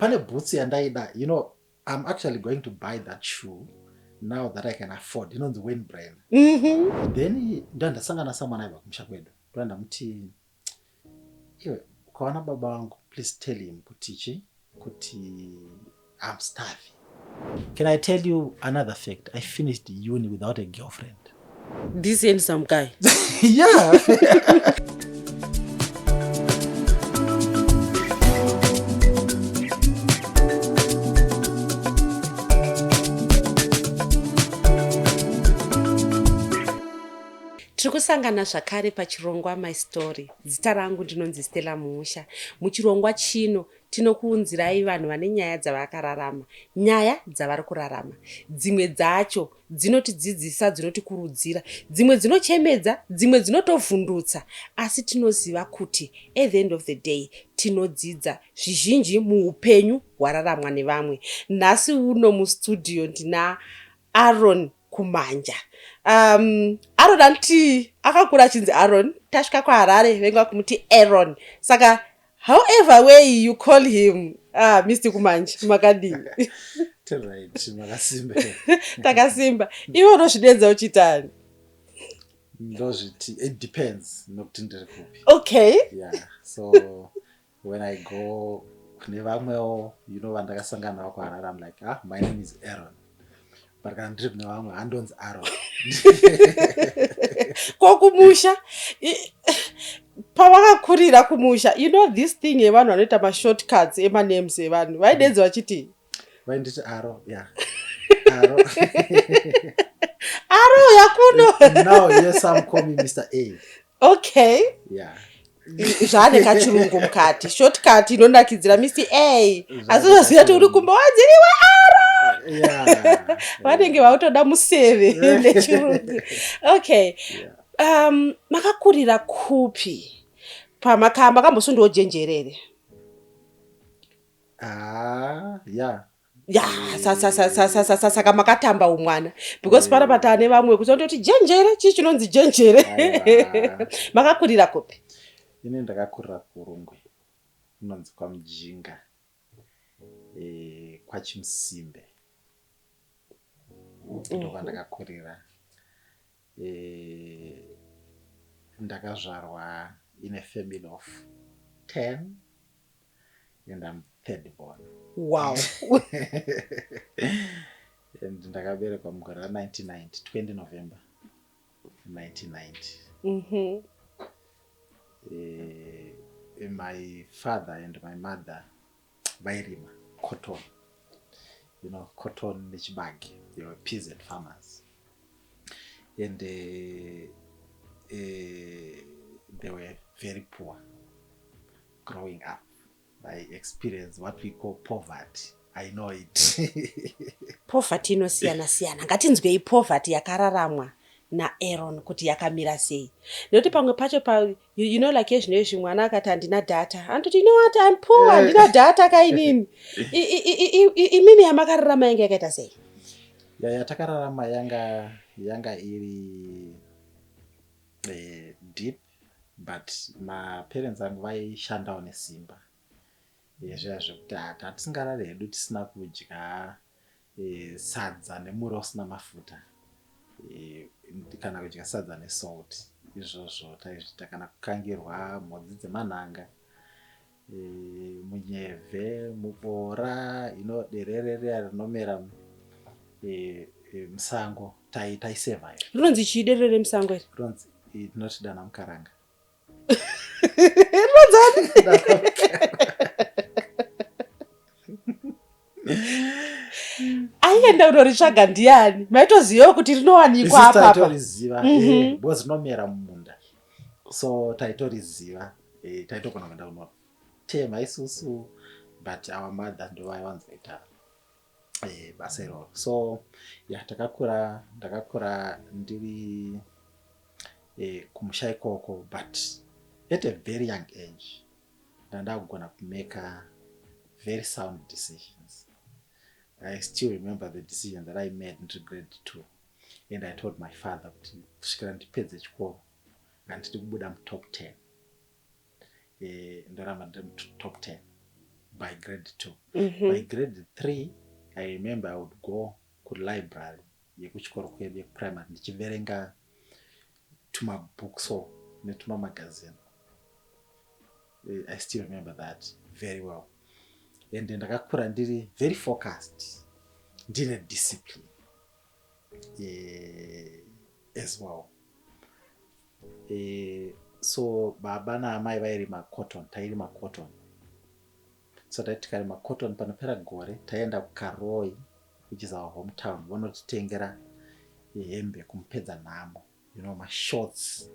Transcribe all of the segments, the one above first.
pane boots yandaida, I'm actually going to buy that shoe now that I can afford, the wind brand. Then ndandasangana samwana aiva kumusha kwedu ndoandamuti iwe ukaona baba wangu, please tell him kuti I'm starving. Can I tell you another fact? I finished uni without a girlfriend. This handsome guy. Yeah. Tirikusangana zvakare pachirongwa My Story. Zita rangu ndinonzi Stella Mumusha. Muchirongwa chino tinokuunzirai vanhu vane nyaya dzavakararama, nyaya dzavari kurarama. Dzimwe dzacho dzinotidzidzisa, dzinotikurudzira, dzimwe dzinochemedza, dzimwe dzinotovhundutsa, asi tinoziva kuti at the end of the day tinodzidza zvizhinji muupenyu hwararamwa nevamwe. Nhasi uno mustudio ndina Aaron Kumanja. Aaron anti akakura chinzi Aaron, tasvika kwaHarare venga kumuti Aaron. Saka however way you call him, Mr. Kumanja, makadini. Right, makasimba. Takasimba. Iwo unozvidedza uchitani? Ndozviti, it depends nokuti ndiri kupi. Okay. Yeah, so when I go kune vamwewo, vandakasangana navo kwaHarare, I'm like, my name is Aaron. But kana ndiri kune vamwe handonzi Aaron. Kokumusha pavakakurira kumusha, this thing yevanhu vanoita mashortcuts emanames evanhu vaidedzi vachiti vainditi Aro, yeah. Aro. Aro yakuno. Now yes, I'm calling Mr. A. Okay. Yeah. Zvane kachirungu mukati, shortcut inonakidzira Mr. A. Asi unoziva kuti uri kumba wadziriwe Aro. Yeah. Vanenge vautoda museve nechirungu. Okay. Yeah. Makakurira kupi? Pamakamba kambosundawo jenjerere. Yeah. Yeah, saka makatamba umwana. Because para patane vamwe kuzondoti jenjere, chinonzi jenjere. Makakurira kupi? Ine ndakakurira kuRungwe. Unonzi kwaMujinga. Kwachimusimbe. Ndokwa ndakakurira. Ndakazvarwa in a family of 10 and I'm third born. Wow. And ndakaberekwa mugore ra1990, 20 November 1990. My father and my mother vairima cotton. Cotton nechibage. They were peasant farmers. And they were very poor growing up. I experienced what we call poverty. I know it. Poverty inosiyana siyana. Ngatinzwei poverty yakararamwa na Aaron kuti yakamira sei. Noti pamwe pacho like yezvinezvi mwana akati handina data. Andoti what, I'm poor, handina data kainini. Imimi yamakararama yanga yakaita sei? Yatakararama yanga iri deep, but my parents angu vaishandawo nesimba. Zvekuti hatisingarari hedu tisina kudya sadza nemuro usina mafuta, kana kudya sadza nesalt. Izvozvo taizvita kana kukangirwa mhodzi dzemanhanga, munyevhe, mubora, derere rinomera musango, taisevha. Rinonzi chii derere musango iri? Rinonzi tinoti dana mukaranga. Aienda unoritsvaga ndiani? Maitozivawo kuti rinowanikwa apa? Taitoriziva, because rinomera mumunda. So taitoriziva, taitogona kuenda kunotema isusu, but our mother ndo vaivanzoita basa iroro. So ndakakura ndiri kumusha ikoko, but at a very young age ndakugona kumeka very sound decisions. I still remember the decision that I made in grade 2. And I told my father kuti kusvikira ndipedze chikoro handidi kubuda mutop 10. Ndoramba ndiri mutop 10. by grade 2. By grade 3 I remember I would go kulibrary yekuchikoro kwedu yekuprimary ndichiverenga tumabhookso netumamagazine. I still remember that very well. And ndakakura ndiri very focused, ndine discipline as well. So baba naamai vairima cotton, tairima cotton. So taitikari cotton panopera gore taenda kukaroi, which is our hometown, vanotitengera hembe kumupedza nhamo, you know, my shorts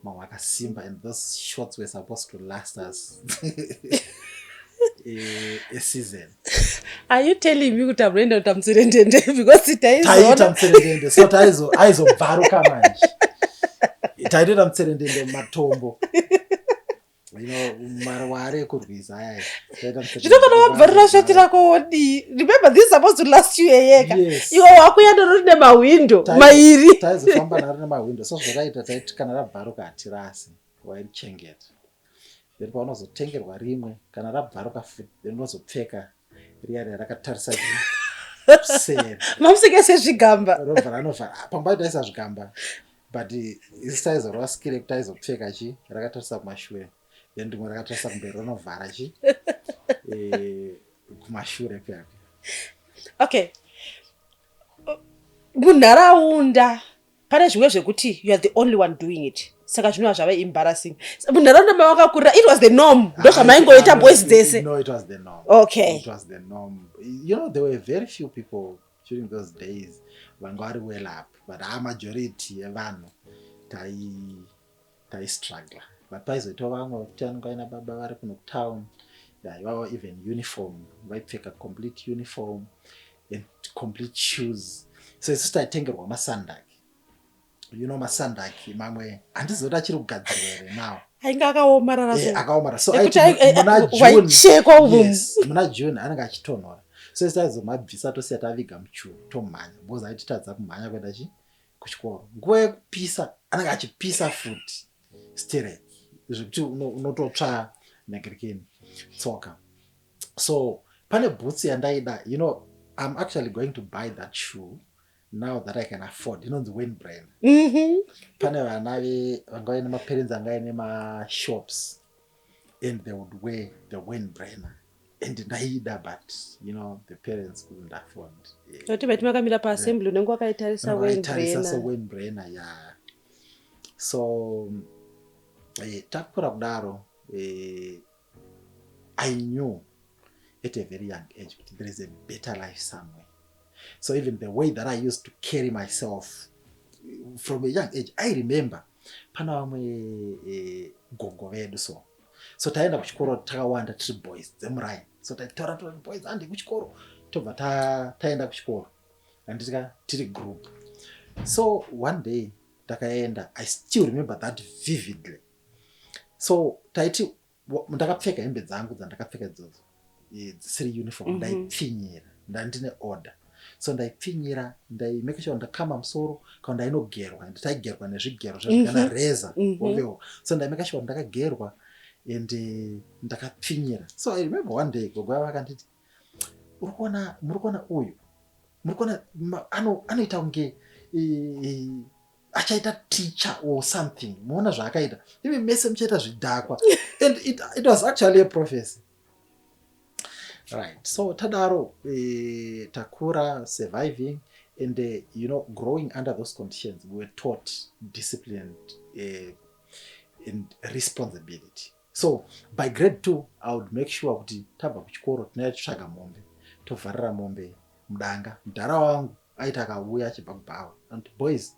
mamwe akasimba, and those shorts were supposed to last us a season. Are you telling me kuti amurenda kuti amutserendende because taita mutserendende so aizobvaruka manje taitoita mutserendende mumatombo, you know, marware ekurwiza aya zvinokana wabvarira shoti rako wodi. Remember this is supposed to last you yega. Yes. Iwe wakuyenda rine mawindo mairi taizofamba naro nemawindo, so zvakaita taiti kana rabvaruka hatirasi, wairichengeta. Then paunozotengerwa rimwe kana rabvaruka futi, then unozopfeka riya rakatarisa kuseri mamusika sezvigamba robva ranovhara pamba taisa zvigamba, but isi taizorwaskire kuti taizopfeka chi rakatarisa kumashure, then rimwe rakatarisa kumberi ronovhara chi kumashure kuyaka. Okay, munharaunda pane zvimwe zvekuti you are the only one doing it, saka zvinova zvave embarrassing. Munharaunda mavakakurira it was the norm, ndo zvamaingoita boys dzese? No, it was the norm. Okay, it was the norm. You know, there were very few people during those days vanga vari well up, but our majority yevanhu tai struggle. But paizoita vamwe kuti anongaina baba vari kuno town, ivavo even uniform vaipfeka complete uniform and complete shoes. So isu taitengerwa masandaki, you know, masandaki mamwe handizoda achiri kugadzirwa here now, ainge akaomarara akaomara. So waichekwa muna June anenge achitonhora, so isi taizomabvisa tosiya taviga muchuru tomhanya, because aititadza kumhanya kuenda kuchikoro. Nguva yekupisa anenge achipisa futi still zvekuti unototsva negirikini tsoka. So pane boots yandaida, you know, I'm actually going to buy that shoe now that I can afford, inonzi windbrain. Pane vana vanga vaine maparents anga aine mashops and they would wear the windbrainer, and ndaida, but you know, the parents couldn't afford. Kuti beti makamira paassembly unenge wakaitarisa windbrainer, yeah. So takura kudaro, I knew at a very young age that there is a better life somewhere. So even the way that I used to carry myself from a young age, I remember pana vamwe gogo vedu, so taenda kuchikoro takawanda tiri boys dzemurai, so taitaura tori boys andi kuchikoro, tobva taenda kuchikoro anditika tiri group. So one day takaenda, I still remember that vividly. So taiti ndakapfeka hembe dzangu dzandakapfeka idzodzo dzisiri uniform, ndaipfinyira, ndandine order. So ndaipfinyira, ndaimake sure ndakama musoro kana ndainogerwa, nditaigerwa nezvigero zvazvikana reza ovewo. So ndaimake sure ndakagerwa and ndakapfinyira. So I remember one day gogo vakanditi, murikuona uyu, murikuona anoita kunge achaita teacher or something, muona zvaakaita, imi mese muchaita zvidhakwa. And it was actually a prophecy. Right. So tadaro takura, surviving, and you know, growing under those conditions, we were taught discipline and responsibility. So by grade 2 I would make sure kuti tabva kuchikoro tinotsvaga mombe, tovharira mombe mudanga. Mudhara wangu aiti akauya achibva kubhawa, and boys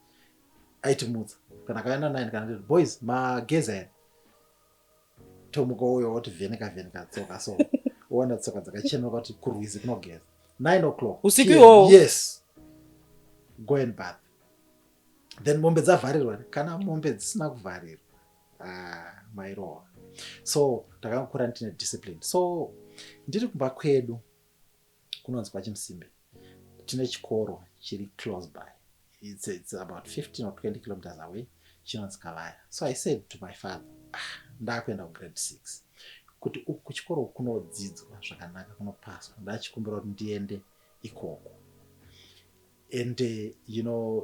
aiti mudza kana kaenda 9 kana boys mageza here, tomuka uyo wotivheneka tsoka, so ona tsoka dzakachenuka kuti kurwizi kunogeza 9 o'clock usiku iwowo. Yes, go and bath. Then mombe dzavharirwa, kana mombe dzisina kuvharirwa mairowa. So takakura ndine discipline. So ndiri kumba kwedu kunonzi kwaChimusimbe, tine chikoro chiri close by, it's about 15 or 20 kilometers away, chinonzi Kavaya. So I said to my father, ndakuenda kugrade 6, kuti uku kuchikoro kunodzidzwa zvakanaka, kunopaswa. Ndachikumbira kuti ndiende ikoko. And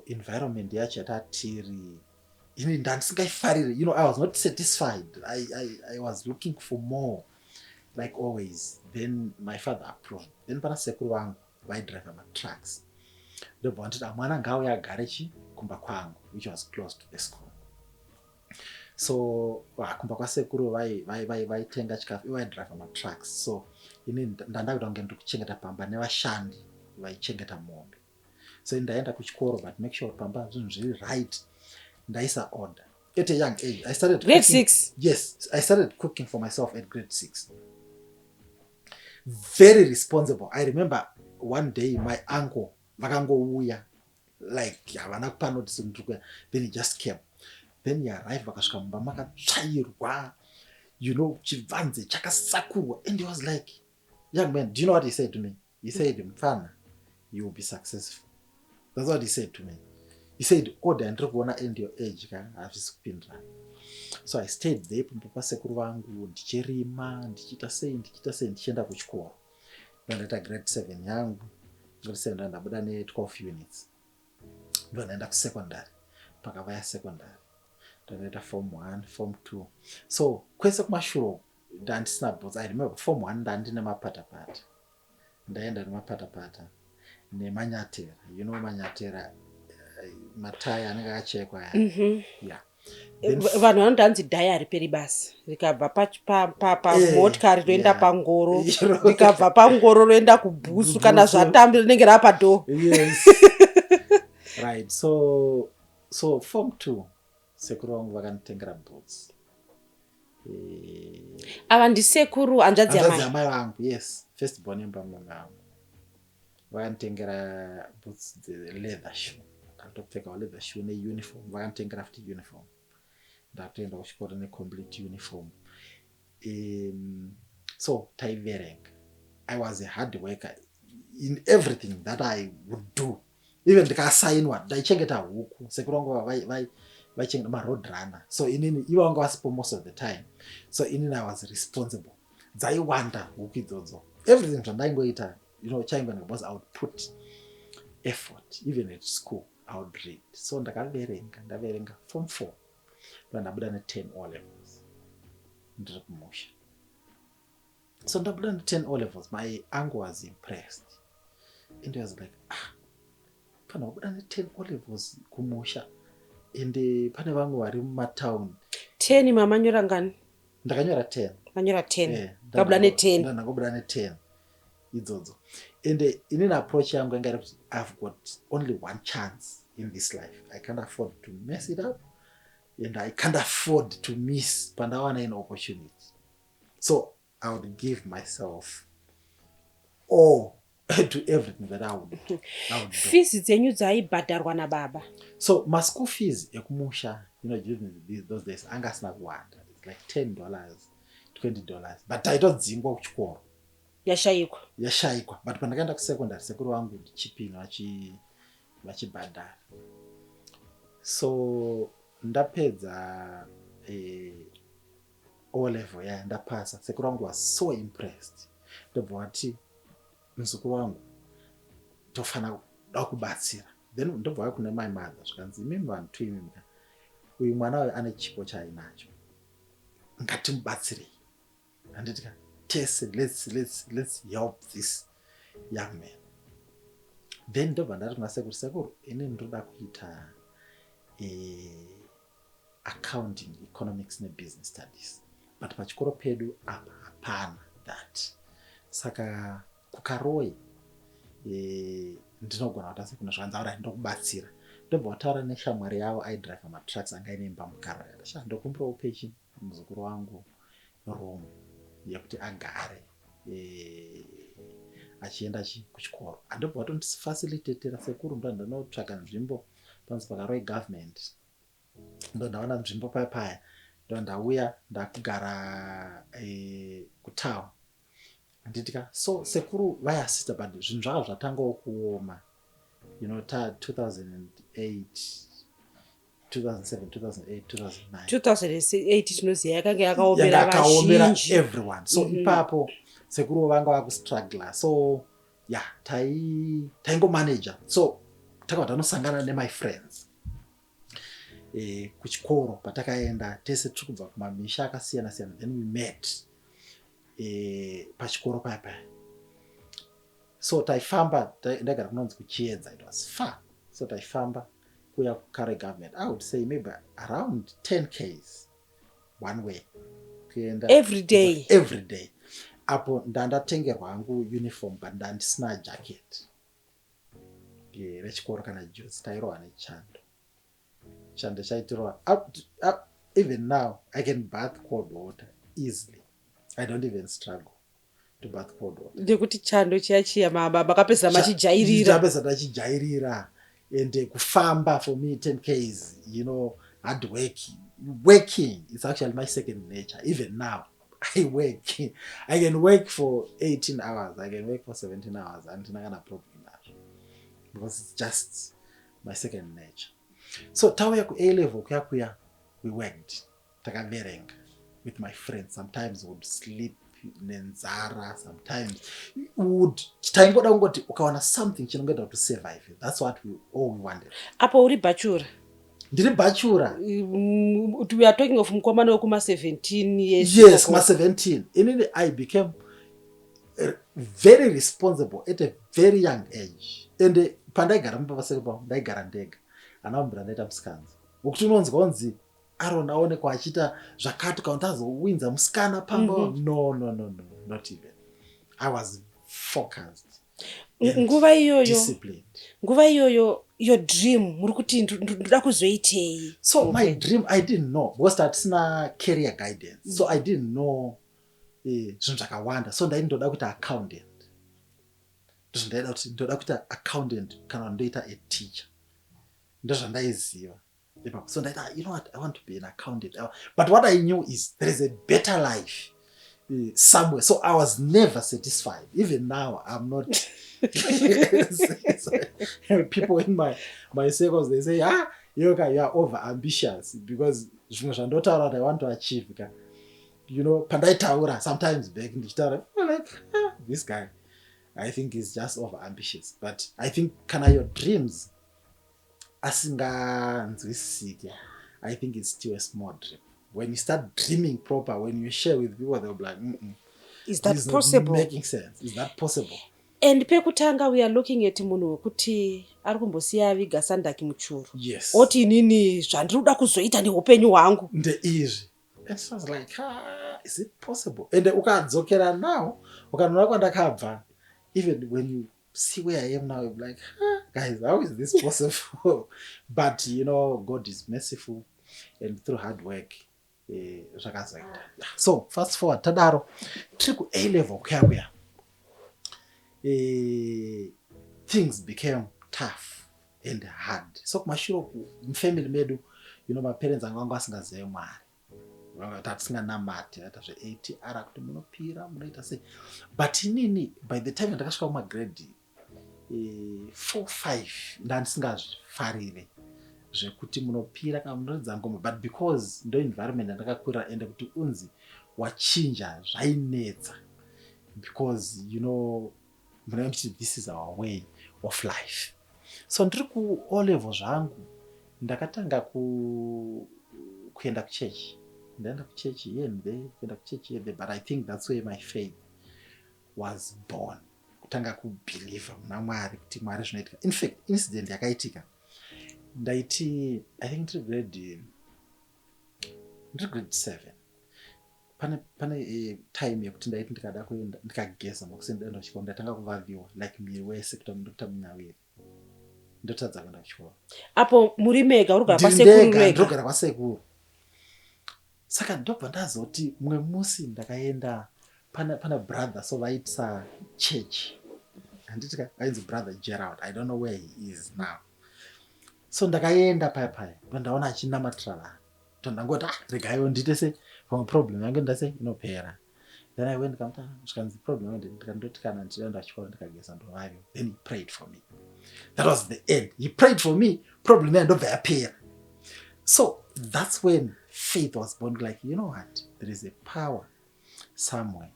environment yacho yatatiri ini ndandisingafariri. I was not satisfied. I was looking for more, like always. Then my father approved. Then pana sekuru vangu vaidrive trucks. Ndobva nditi mwana ngauya agare kumba kwangu, which was close to the school. So kumba kwasekuru vaitenga chikafu, vaidrive trucks. So ini ndandakuda kunge ndiri kuchengeta pamba nevashandi vaichengeta mombe. So ndaenda kuchikoro, but make sure pamba zvinhu zviri right. Ndaisa order. At a young age, I started grade cooking. 6. Yes, I started cooking for myself at grade 6. Very responsible. I remember one day my uncle vakangouya, like havana kupa notice kuti ndiri. Then he just came. Then he arrived, vakasvika mumba makatsvairwa, chivanze chakasakurwa. And he was like, young man, do you know what he said to me? He said, Mfana, you will be successful. That's what he said to me. He said, order and kuona end your age havisi kupindira. So I stayed there pamba sekuru vangu, ndichirima, ndichiita sei ndichienda kuchikoro. Ndoenda grade 7 yangu. Grade 7 ndabuda ne12 units. Ndoenda kusecondary. Pakavaya secondary. Ndoenda form 1, form 2. So kwese kumashuro ndandisina books. I remember form 1 ndandine mapatapata. Ndaenda nemapatapata nemanyatera. Manyatera mataya anenge akachekwa. Yeah. Vanhu vanondanzi diary peri basi rikabva pamotikari roenda pangoro, rikabva pangoro roenda kubhusu, kana zvatambi rinenge rapadho. Yes. Right. So form 2 sekuru vangu vakanditengera books. Ava ndisekuru hanzvadzi yamai vangu. Yes, first born yemba vangu. Vakanditengera boots, the leather shoe. Ndakatopfeka leather shoe neuniform. Vakanditengera futi uniform. Ndatoenda kuchikoro necomplete uniform. So taiverenga. I was a hard worker in everything that I would do. Even ndikasainwa ndaichengeta huku. Sekuru vangu vaichengeta road runner. So inini ivo vanga vasipo most of the time. So inini I was responsible. Dzaiwanda huku idzodzo. Everything zvandaingoita, chaimba because I would put effort. Even at school I would read. So ndaverenga form 4. Ndabuda ne10 O levels. Ndiri kumusha. So ndabuda ne10 O levels. My uncle was impressed. And he was like, pana wabuda ne10 O levels kumusha. And pane vangu vari mumatown. 10 mamanyora ngani? Ndakanyora 10. Manyora 10. Ndabuda ne10. Ndabuda ne10. Idzodzo. And in approach yangu yanga kuti I've got only one chance in this life. I can't afford to mess it up. And I can't afford to miss pandawana an opportunity. So I would give myself all to everything that I would do. Fees dzenyu dzaibhadharwa nababa. So my school fees ekumusha, during those days, angasina kuwanda. It's like $10, $20. But taitodzingwa kuchikoro. Yashaikwa. But pandakaenda kusecondary, sekuru vangu ndichipinga vachibhadhara. So ndapedza O level ndapasa. Sekuru vangu was so impressed. Ndobva vati muzukuru wangu tofana kubatsira. Then ndobva kune my mother zvikanzi imimi vanhu tuimimi uyu mwana uyu ane chipo chainacho, ngatimubatsirei. Anditi tese let's help this young man. Then ndobva ndati kuna sekuru ini ndoda kuita accounting, economics business studies, but pachikoro pedu apa hapana that. Saka kukaroi ndinogona kuti kuna zvanzaura ndokubatsira. Ndobva wataura neshamwari yavo aidrive matrucks anga ine imba mukarara. Ndokumbira upechi muzukuru wangu room yekuti agare achienda kuchikoro. Andobva watondifacilitatera sekuru ndo ndanotsvaka nzvimbo panzi pakaroi government. Ndo ndaona nzvimbo paya. Ndo ndauya ndakugara kutown. Nditika so sekuru vaiasista but zvinhu zvavo zvatangawo kuoma. 2008 2007 2008 2009 2008 tinoziva yakanga yakaomera yakaomera vazhinji everyone. So ipapo sekuru vanga vakustruggler, so yeah, taingomanager. So takabva tanosangana nemy friends kuchikoro patakaenda tese tiri kubva kumamisha akasiyana siyana, then we met pachikoro paya. So taifamba, ndagara kunonzi kuchiedza, it was far. So taifamba kuya kukare government, I would say maybe around 10 k's one way kuenda every day. Apo ndandatengerwa hangu uniform but ndandisina jacket rechikoro kana juzi, tairohwa nechando chaitirwa. Even now I can bath cold water easily. I don't even struggle to bath cold water. Ndekuti chando chiya makapesa machijairira and kufamba for me 10 k's, hard working is actually my second nature. Even now I can work for 18 hours, I can work for 17 hours and ndinakana problem nacho because it's just my second nature. So tauya ku A level kuya we worked takaverenga with my friends. Sometimes would sleep nenzara, sometimes taingoda kungoti ukawana something chinongeda to survive. That's what we all wanted. Apo uri bachura? Ndiri bachura. We are talking of mkomana wekuma 17 years. Yes, ma 17. Inini I became very responsible at a very young age. And pandaigara mupavasekepa ndaigara ndega anaumbira ndaita musikanzi wokuti unonzi Aaron aonekwa achita zvakati kauntazowinza musikana pamba. No, not even. I was focused. Nguva iyoyo disciplined. Nguva iyoyo your dream muri kuti ndoda kuzoitei? So my dream I didn't know because tatisina career guidance. So I didn't know zvinhu zvakawanda. So ndaindoda kuita accountant. Ndoda kuita accountant kana ndoita a teacher. Ndozvandaiziva. So that, you know what, I want to be an accountant. But what I knew is there is a better life somewhere. So I was never satisfied. Even now, I'm not. People in my circles, they say, you are over ambitious because what I want to achieve. Pandai Taura, sometimes back in the start, like, this guy, I think he's just over ambitious. But I think, your dreams, I think it's still a small dream. When you start dreaming proper, when you share with people, they'll be like, is that possible? Making sense. Is that possible? And pekutanga we are looking at munhu wekuti ari kumbosiya viga sandaki muchuru. Yes. Oti inini zvandiroda kuzoita neupenyu hwangu ndeizvi. And so I was like, is it possible? And ukadzokera now, ukanona kwandakabva, even when you see where I am now, you're like, guys, how is this possible? But God is merciful, and through hard work, so fast forward, tadaro, triku A level kuya. Things became tough and hard. So kumashiro family medu, my parents angu asingazive Mwari. Tatisinganamatira zve 80 ara kuti munopira munoita sei. But inini by the time ndakasvika kumagrade 4-5 ndandisingazvifarire zvekuti munopira kana munoridza ngoma, but because ndo environment ndakakurira ende kuti unzi wachinja zvainetsa because this is our way of life. So ndiri ku O level zvangu ndakatanga kuenda kuchechi. Ndaenda kuchechi kuenda kuchechi here, but I think that's where my faith was born. Kutanga kubelieve muna Mwari kuti Mwari zvinoitika. In fact, incident yakaitika ndaiti, I think ndiri grade 7. Pane time yekuti ndaiti ndikada kuenda ndikageza makusenda kuchikoro ndatanga kuvaviwa like miri wese kuta munyawiri. Ndotadza kuenda kuchikoro. Apo muri mega uri kugara kwasekuru mega? Ndogara kwasekuru. Saka ndobva ndazoti mumwe musi ndakaenda pana brother, so vaitisa church. Handiti ainzi brother Gerald, I don't know where he is now. So ndakaenda paya ndaona achinamatira vanhu. Ndangoti regaiwo ndite se pamwe problem yangu ndase inopera. Then I went kamta zvikanzi problem yangu ndikandoti kana ndienda kuchikoro ndikageza ndovayo. Then he prayed for me. That was the end. He prayed for me, problem yangu ndobva yapera. So that's when faith was born, like, you know what, there is a power somewhere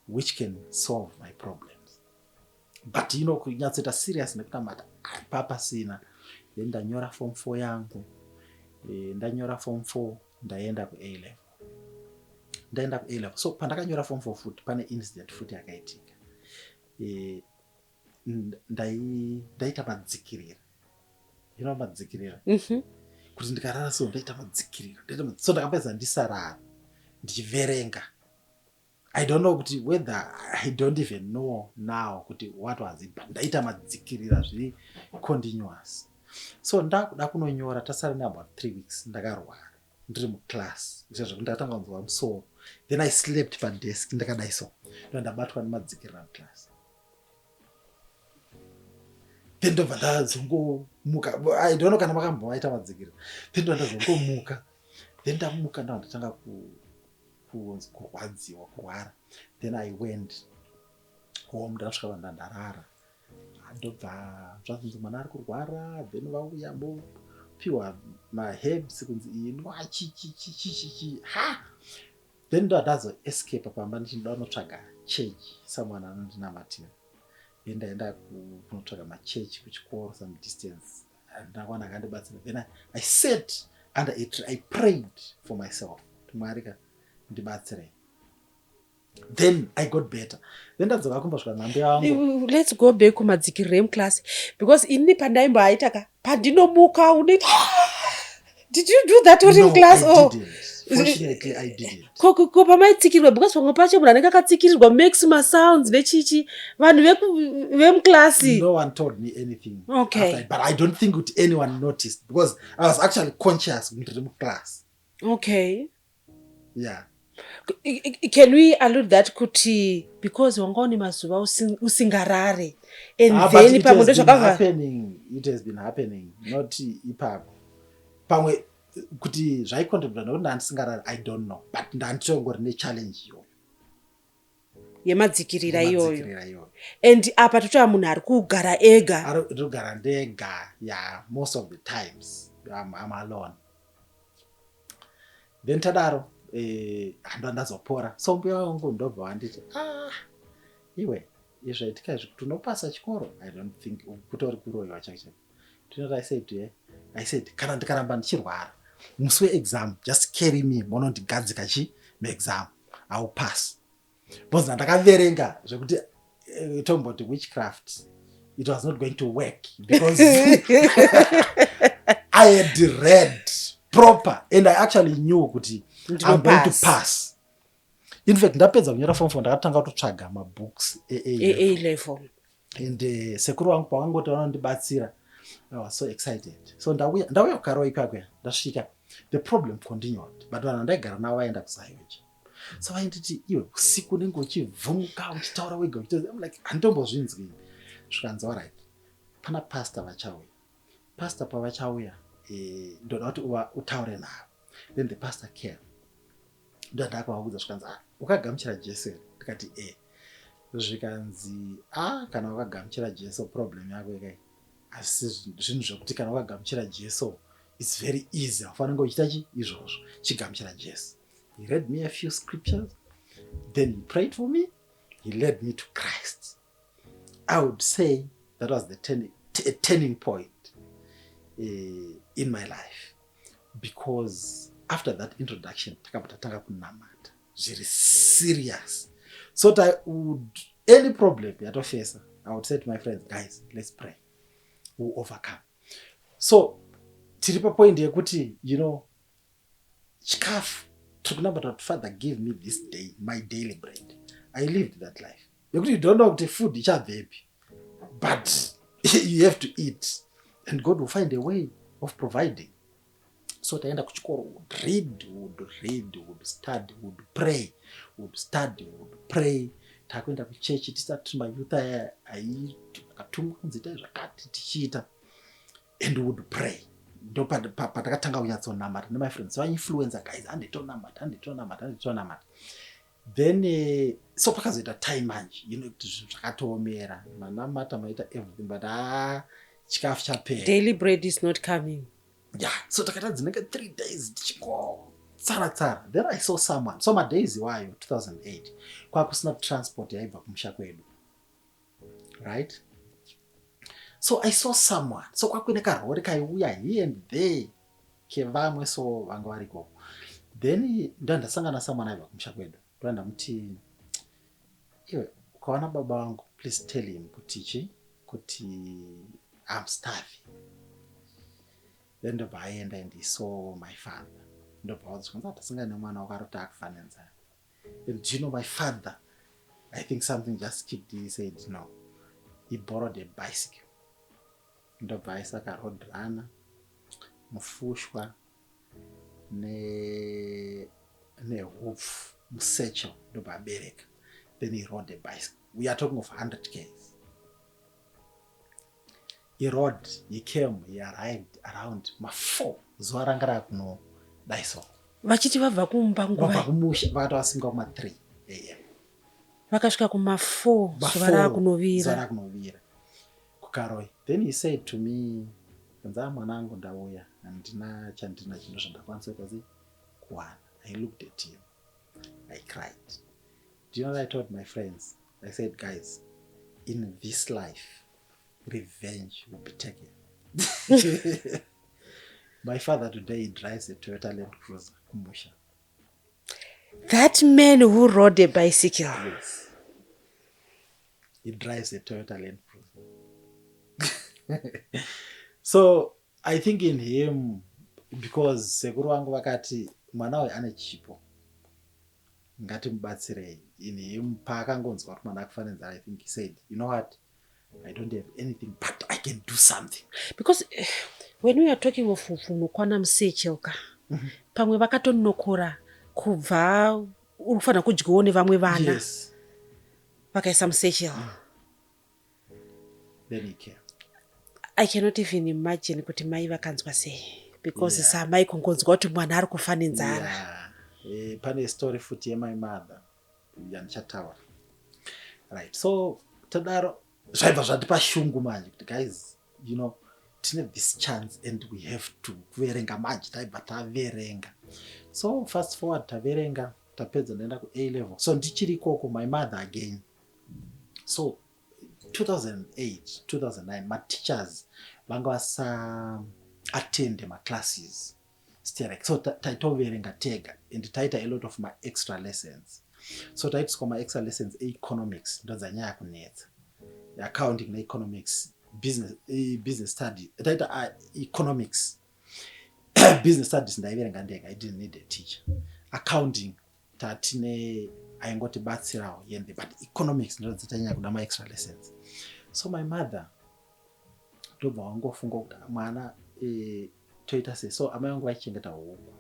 which can solve my problems. But you know, kunyatsoita serious nekutamata papa sina. Then ndanyora form 4 yangu, ndanyora form 4 ndaenda ku A level. Ndaenda ku A level. So pandakanyora form 4 futi pane incident futi yakaitika. Ndaita madzikirira. You know madzikirira? Kuti ndikarara so ndaita madzikirira. So ndakapedza ndisarara ndichiverenga. I don't know kuti whether I don't even know now kuti what was it, but ndaita madzikirira zviri continuous. So ndakuda kunonyora tasara about 3 weeks ndakarwara ndiri muclass izvo ndatanga kunzwa musoro. Then I slept pa desk ndakadai so ndabatwa nemadzikirira muclass. Then ndobva ndazongomuka. I don't know kana makamboaita madzikirira. Then ndazongomuka. Then ndamuka ndatanga kurwadziwa kurwara. Then I went home ndasvika ndarara. Ndobva zvanzi mwana ari kurwara. Then vauya mbopiwa maherbs kunzi inwa chichi. Then ndazo escape pamba ndinotsvaga church someone anondinamatira. Then ndaenda kunotsvaga machechi kuchikoro some distance. Ndakwana kandibatsira. Then I sat under a tree. I prayed for myself. Tumwarika ndibatsire. Then I got better. Then ndadzoka kumbosvika nhambe yangu. Let's go back kumadzikirira emclass because ini pandaimboaitaka pandinomuka unoita did you do that in class? No, I didn't. Fortunately, I didn't. Ko pamaitsikirwa because pamwe pacho munhu anenge akatsikirirwa makes sounds vechichi vanhu vemclass. No one told me anything. Okay. But I don't think that anyone noticed because I was actually conscious in class. Okay. Yeah. Can we allude that kuti because wangoni mazuva usingarare and then pamwe it has been happening not ipapo pamwe kuti zvaikontribute nokuti ndandisingarare I don't know but ndanditongori nechallenge iyoyo yemadzikirira iyoyo and apa totoa munhu ari kugara ega ari kugara ndega. Yeah, most of the times I'm alone. Then tadaro handandazopora. So mbuya wangu ndobva wanditi iwe izvaitika izvi kuti unopasa chikoro. I don't think kutori kuroyiwa chake. I said kana ndikaramba ndichirwara musi weexam just carry me monondigadzika meexam I will pass. Because ndakaverenga zvekuti talking about witchcraft it was not going to work because I had read proper and I actually knew kuti I'm going to pass. In fact ndapedza kunyora form 4 ndakatanga kutsvaga mabooks A level and sekuru wangu pawangoti vanondibatsira I was so excited. So ndauya kukaro ikakwe ndasvika the problem continued but vanhu ndaigara navo vaenda kusayoji. So vainditi iwe usiku unenge uchivhumuka uchitaura wega I'm like handombozvinzwi. Zvikanzi alright pana pastor vachauya. Pastor pavachauya ndoda kuti utaure navo. Then the pastor came. Ndakavaudza zvikanzi ukagamuchira Jesu here? Ndikati zvikanzi kana wakagamuchira Jesu problem yako ikai asi zvinhu zvokuti kana wakagamuchira Jesu it's very easy. Ufanenge uchita izvozvo chigamuchira Jesu. He read me a few scriptures. Then he prayed for me. He led me to Christ. I would say that was the turning point in my life. Because after that introduction, takapata kunamata. Very serious. So that any problem that I face, I would say to my friends, guys, let's pray. We'll overcome. So, tiripa point yekuti, you know, chikafu. Talking about Father gave me this day, my daily bread. I lived that life. You don't know the food, but you have to eat. And God will find a way of providing. So taenda kuchikoro, would read, would study, would pray, would study, would pray. Takwenda kuchechi, tisati mayuta akatumwa nzita zvakati tichiita, and would pray. Ndo patakatanga kunyatsonamata my friends vainfluencer guys handitonamata. Then so pakazoita time manje you know kuti zvakatoomera manamata maita everything but chikafu chapera. Daily bread is not coming. yeah, so takaita dzinenge 3 days tichitsara. Then I saw someone, so madays iwayo 2008 kwakusina transport yaibva kumusha kwedu, right? So I saw someone, so kwakuine karori kaiuya here and there kevamwe, so vanga variko. Then ndandasangana someone aibva kumusha kwedu, ndoandamuti iwe ukaona baba vangu please tell him kuti I'm starving. Then ndobva aenda and he saw my father. Ndobva wadzikwanza tasangana nemwana wakarota akufanenzana. And do you know my father, I think something just kicked in. He said no. He borrowed a bicycle. Ndobva aisaka road runner, mufushwa, chehupfu, musecho, ndobva abereka. Then he rode a bicycle. We are talking of 100 k's. He rode, he came, he arrived around 4 zuva ranga rakuno daiso. Vachiti vabva kumba nguva. Vabva kumusha vakati vasinga kuma 3 am. Vakasvika kuma 4 zuva rakunovira. Kukaroi. Then he said to me, "Kanza mwanangu ndauya handina chandina chinhu zvandakwanisa kuwana." I looked at him. I cried. Do you know what I told my friends? I said, guys, in this life, revenge will be taken. My father today drives a Toyota Land Cruiser, Kumusha. That man who rode a bicycle. Yes. He drives a Toyota Land Cruiser. So I think in him, because sekuru wangu vakati mwana we ane chipo ngatimubatsirei, in him paakangonzwa kuti mwana akufanenza, I think he said, you know what, I don't have anything but I can do something. Because when we are talking of unokwana musechelka, pamwe vakatonokora kubva urikufana kudyawo nevamwe vana. Yes. Vakaisa musechel. Then he came. I cannot even imagine kuti mai vakanzwa sei, because samai kungonzwa kuti mwana ari kufanenzara. Pane story futi yemai mother yandichataura. Right, so tadaro zvaibva zvatipa shungu manje kuti guys, you know, tine this chance and we have to kuverenga manje, taibva taverenga. So fast forward taverenga, tapedza ndaenda ku A level. So ndichiri ikoko my mother again. So 2008, 2009, my teachers vanga vasa attend my classes. So taitoverenga tega and taita a lot of my extra lessons. So taitoswa my extra lessons economics, ndozanyaya kunetsa. Accounting na economics, business study. Taita economics, business studies ndaiverenga ndega. I didn't need a teacher. Accounting tatine aingoti batsirawo yende, but economics ndozanyaya kuda my extra lessons. So my mother ndobva wangofunga kuti mwana toita sei. So amai vangu vaichengeta huku,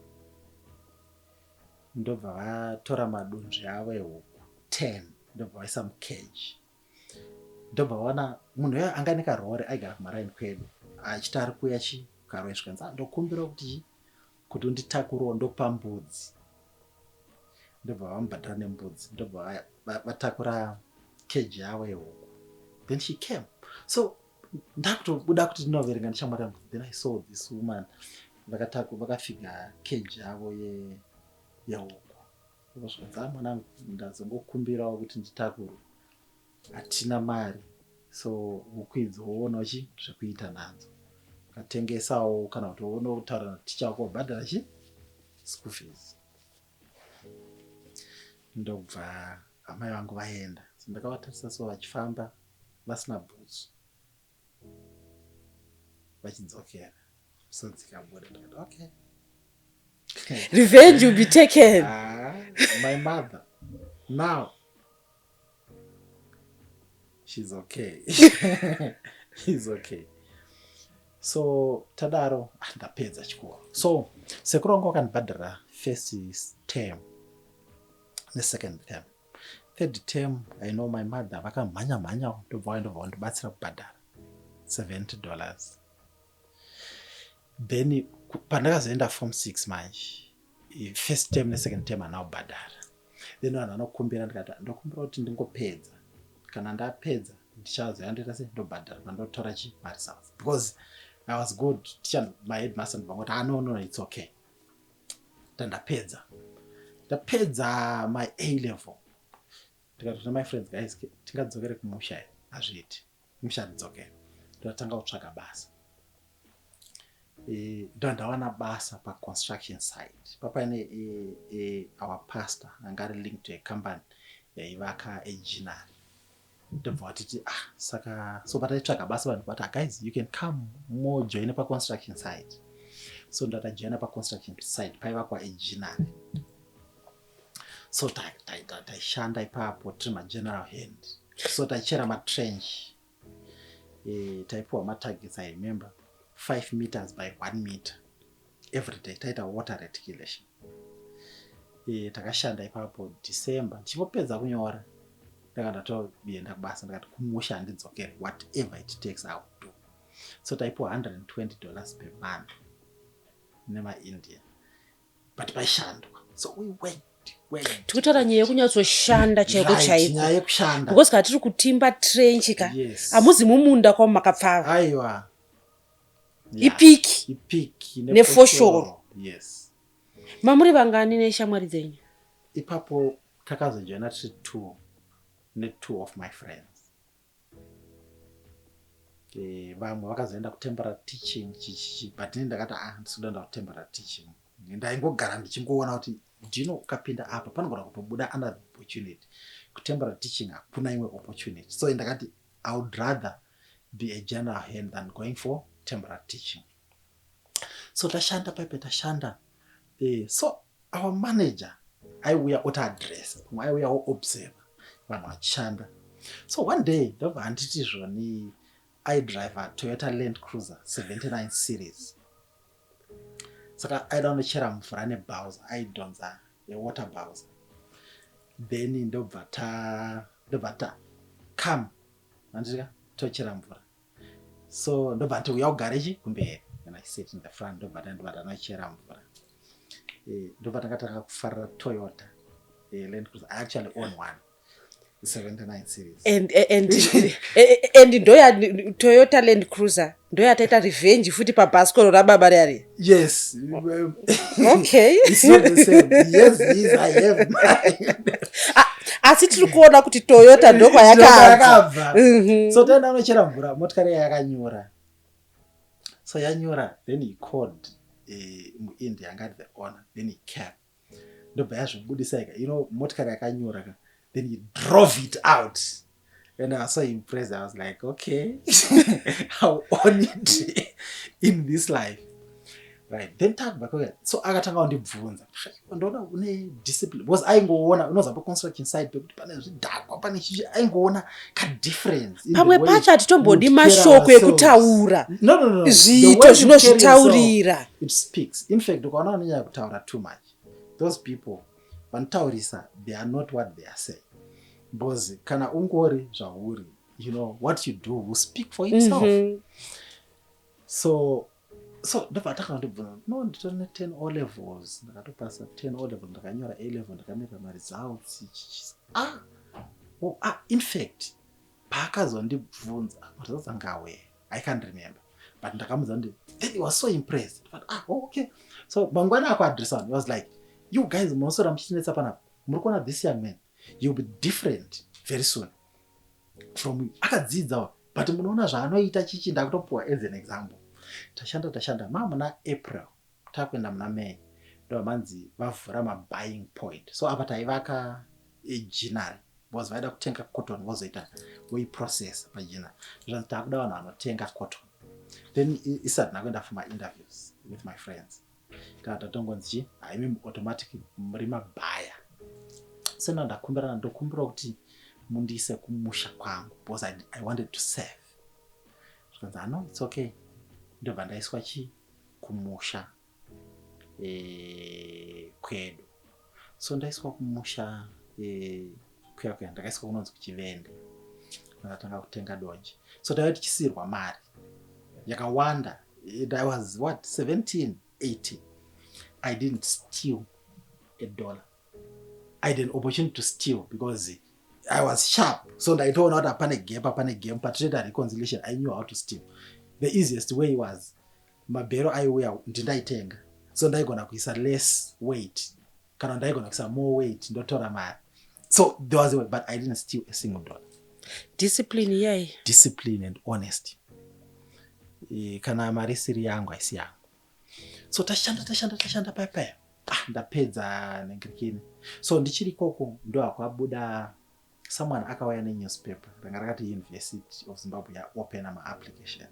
ndobva vatora madunzvi avo ehuku 10, ndobva vaisa mucage. Ndobva vaona munhu uyo anga nekarori aigara kumaraini kwedu achiti ari kuuya chikaroi zvikanzi ndokumbira kuti unditakurewo ndokupa mbudzi. Ndobva vamubhadhara nembudzi, ndobva vatakura cage yavo yehuku. Then she came. So ndakutobuda kuti ndinoverenga ndichamwata, then I saw this woman vakafika cage yavo yehuku. Zvikanzi mwanangu ndazongokumbirawo kuti nditakure, hatina mari, so huku idzi woonawo zvekuita nadzo, ukatengesawo kana kuti woonawo kutaura naticha wako wabhadhara school fees. Ndobva amai vangu vaenda. So ndakavatarisa so vachifamba vasina bhutsu vachidzokera. So dzikabuda ndikati okay. Revenge will be taken. My mother now, she's okay. She's okay. So tadaro ndapedza chikoro. So sekuru wangu akandibhadhara first term second term. Third term I know my mother vakamhanya ndobva vandibatsira kubhadhara $70. Then pandakazoenda form 6 manje, first term nesecond term anaubhadhara. Then vanhu vanokumbira, ndikati ndokumbira kuti ndingopedza, kana ndapedza ndichazoenda sei ndobhadhara, ndotora mari south, because I was good. Teacher, my headmaster ndivangoti no, it's okay. Ndapedza my A level. Tikati my friends guys tingadzokere kumusha azviiti. Musha ndidzoke. Ndotanga kutsvaga basa. Ndawana basa pa construction site. Papa ine our pastor anga linked to a company yaivaka ejinari. Ndobva watiti saka so pataitsvaga basa vanhu vati guys you can come more join pa construction site. So ndatajoina pa construction site paivakwa ejinari. So taishanda ipapo tiri general hand. So taichera matrench. Taipuwa matargets I remember 5 meters by 1 meter every day. Taita water reticulation. Takashanda ipapo December. Ndichipopedza kunyora ndakatoenda kubasa ndakati kumusha ndidzokere whatever it takes I will do. So taipuwa $120 per month nema India. But paishandwa. So we went. Tikutaura nyaya yekunyatsoshanda chaiko chaiko. Nyaya yekushanda. Because katiri kutimba trench ka. Yes. Amuzi mumunda kwa makapfava. Aiwa. Ipiki nefoshoro. Yes. Mamuri vangani neshamwari dzenyu? Ipapo takazojoina tiri two of my friends. Vamwe vakazoenda kutemporary teaching but ini ndakati ndinoda kutemporary teaching. Ndaingogara ndichingoona kuti ndino ukapinda apa panogona kutobuda another opportunity. Kutemporary teaching hakuna imwe opportunity. So ndakati I would rather be a general hand than going for temporary teaching. So tashanda. So our manager aiuya otaadress, aiuya oobserve vanhu vachishanda. So one day ndobva handiti zvoni I drive a Toyota Land Cruiser 79 series. Saka aida kunochera mvura nebhauza, aidhonza water bowser. Then ndobva ta come andika tochera mvura. So ndobva ndouya kugareji kumberi. And I sit in the front ndobva ndanochera mvura. Ndobva ndakatanga kufarira Toyota Land Cruiser. I actually own one. 79 series. And ndoya Toyota Land Cruiser ndoya taita revenge futi pa bhasikoro rababa rari. Yes. Okay. It's not the same. Yes, I have mine. Asi tiri kuona kuti Toyota ndokwa yakabva. So tena anochera mvura motikari yakanyura. So yanyura then he called muIndia angati the owner, then he came. Ndobva yazvibudisa motikari yakanyura. Then he drove it out. And I was so impressed. I was like, okay, I'll own it in this life. Right. Then talk back again. So akatanga undibvunza. Ndona une discipline. Because aingoona unoza pa construction site pekuti pane zvidhakwa pane chichi aingoona ka difference. Pamwe pacho atitombodi mashoko ekutaura. No. Zvito zvinozvitaurira. It speaks. In fact, ukaona vanonyanya kutaura too much. Those people vantaurisa, they are not what they are saying. Because kana ungori zvauri, what you do will speak for itself. So ndobva takandibvunza, no nditorine 10 O levels, ndakatopasa 10 O levels, ndakanyora A level, ndakamira results. In fact, paakazondibvunza, results angawe, I can't remember. But ndakamudza then he was so impressed. But okay. So mangwana akuadresa one, he was like, you guys munosora muchichinetsa panapa, muri kuona this young man, you'll be different very soon from you. Akadzidza, but munoona zvaanoita chichi ndakutopuwa as an example. Tashanda muna April takuenda muna May ndo manzi vavhura mabuying point. So apa taivaka ejinari because vaida kutenga cotton vozoita process pajinari. Zvanzi takuda vanhu vanotenga cotton. Then isati nakuenda for my interviews with my friends. Tatongonzi imi automatically muri mabaya. So ndakumbira kuti mundiise kumusha kwangu because I wanted to serve. Zvanzi no, it's okay. Ndobva ndaiswa kumusha kwedu. So ndaiswa kumusha kwedu ndakaiswa kunonzi kuchivende. Ndakatanga kutenga donje. So taiva tichisirwa mari yakawanda. I was 17, 18. I didn't steal $1. I had an opportunity to steal because I was sharp. So I told not upon a gap, but trade reconciliation, I knew how to steal. the easiest way was mabhero aiuya ndindaitenga, so ndaigona kuisa less weight kana ndaigona kuisa more weight ndotora mari. So there was a way, but I didn't steal a single dollar. Discipline yai. Discipline and honesty. Kana mari siri yangu haisi yangu. So tashanda paya. Ndapedza nengirikini. So ndichiri koko ndo akwabuda someone akawaya newspaper ranga rakati University of Zimbabwe ya open ama applications.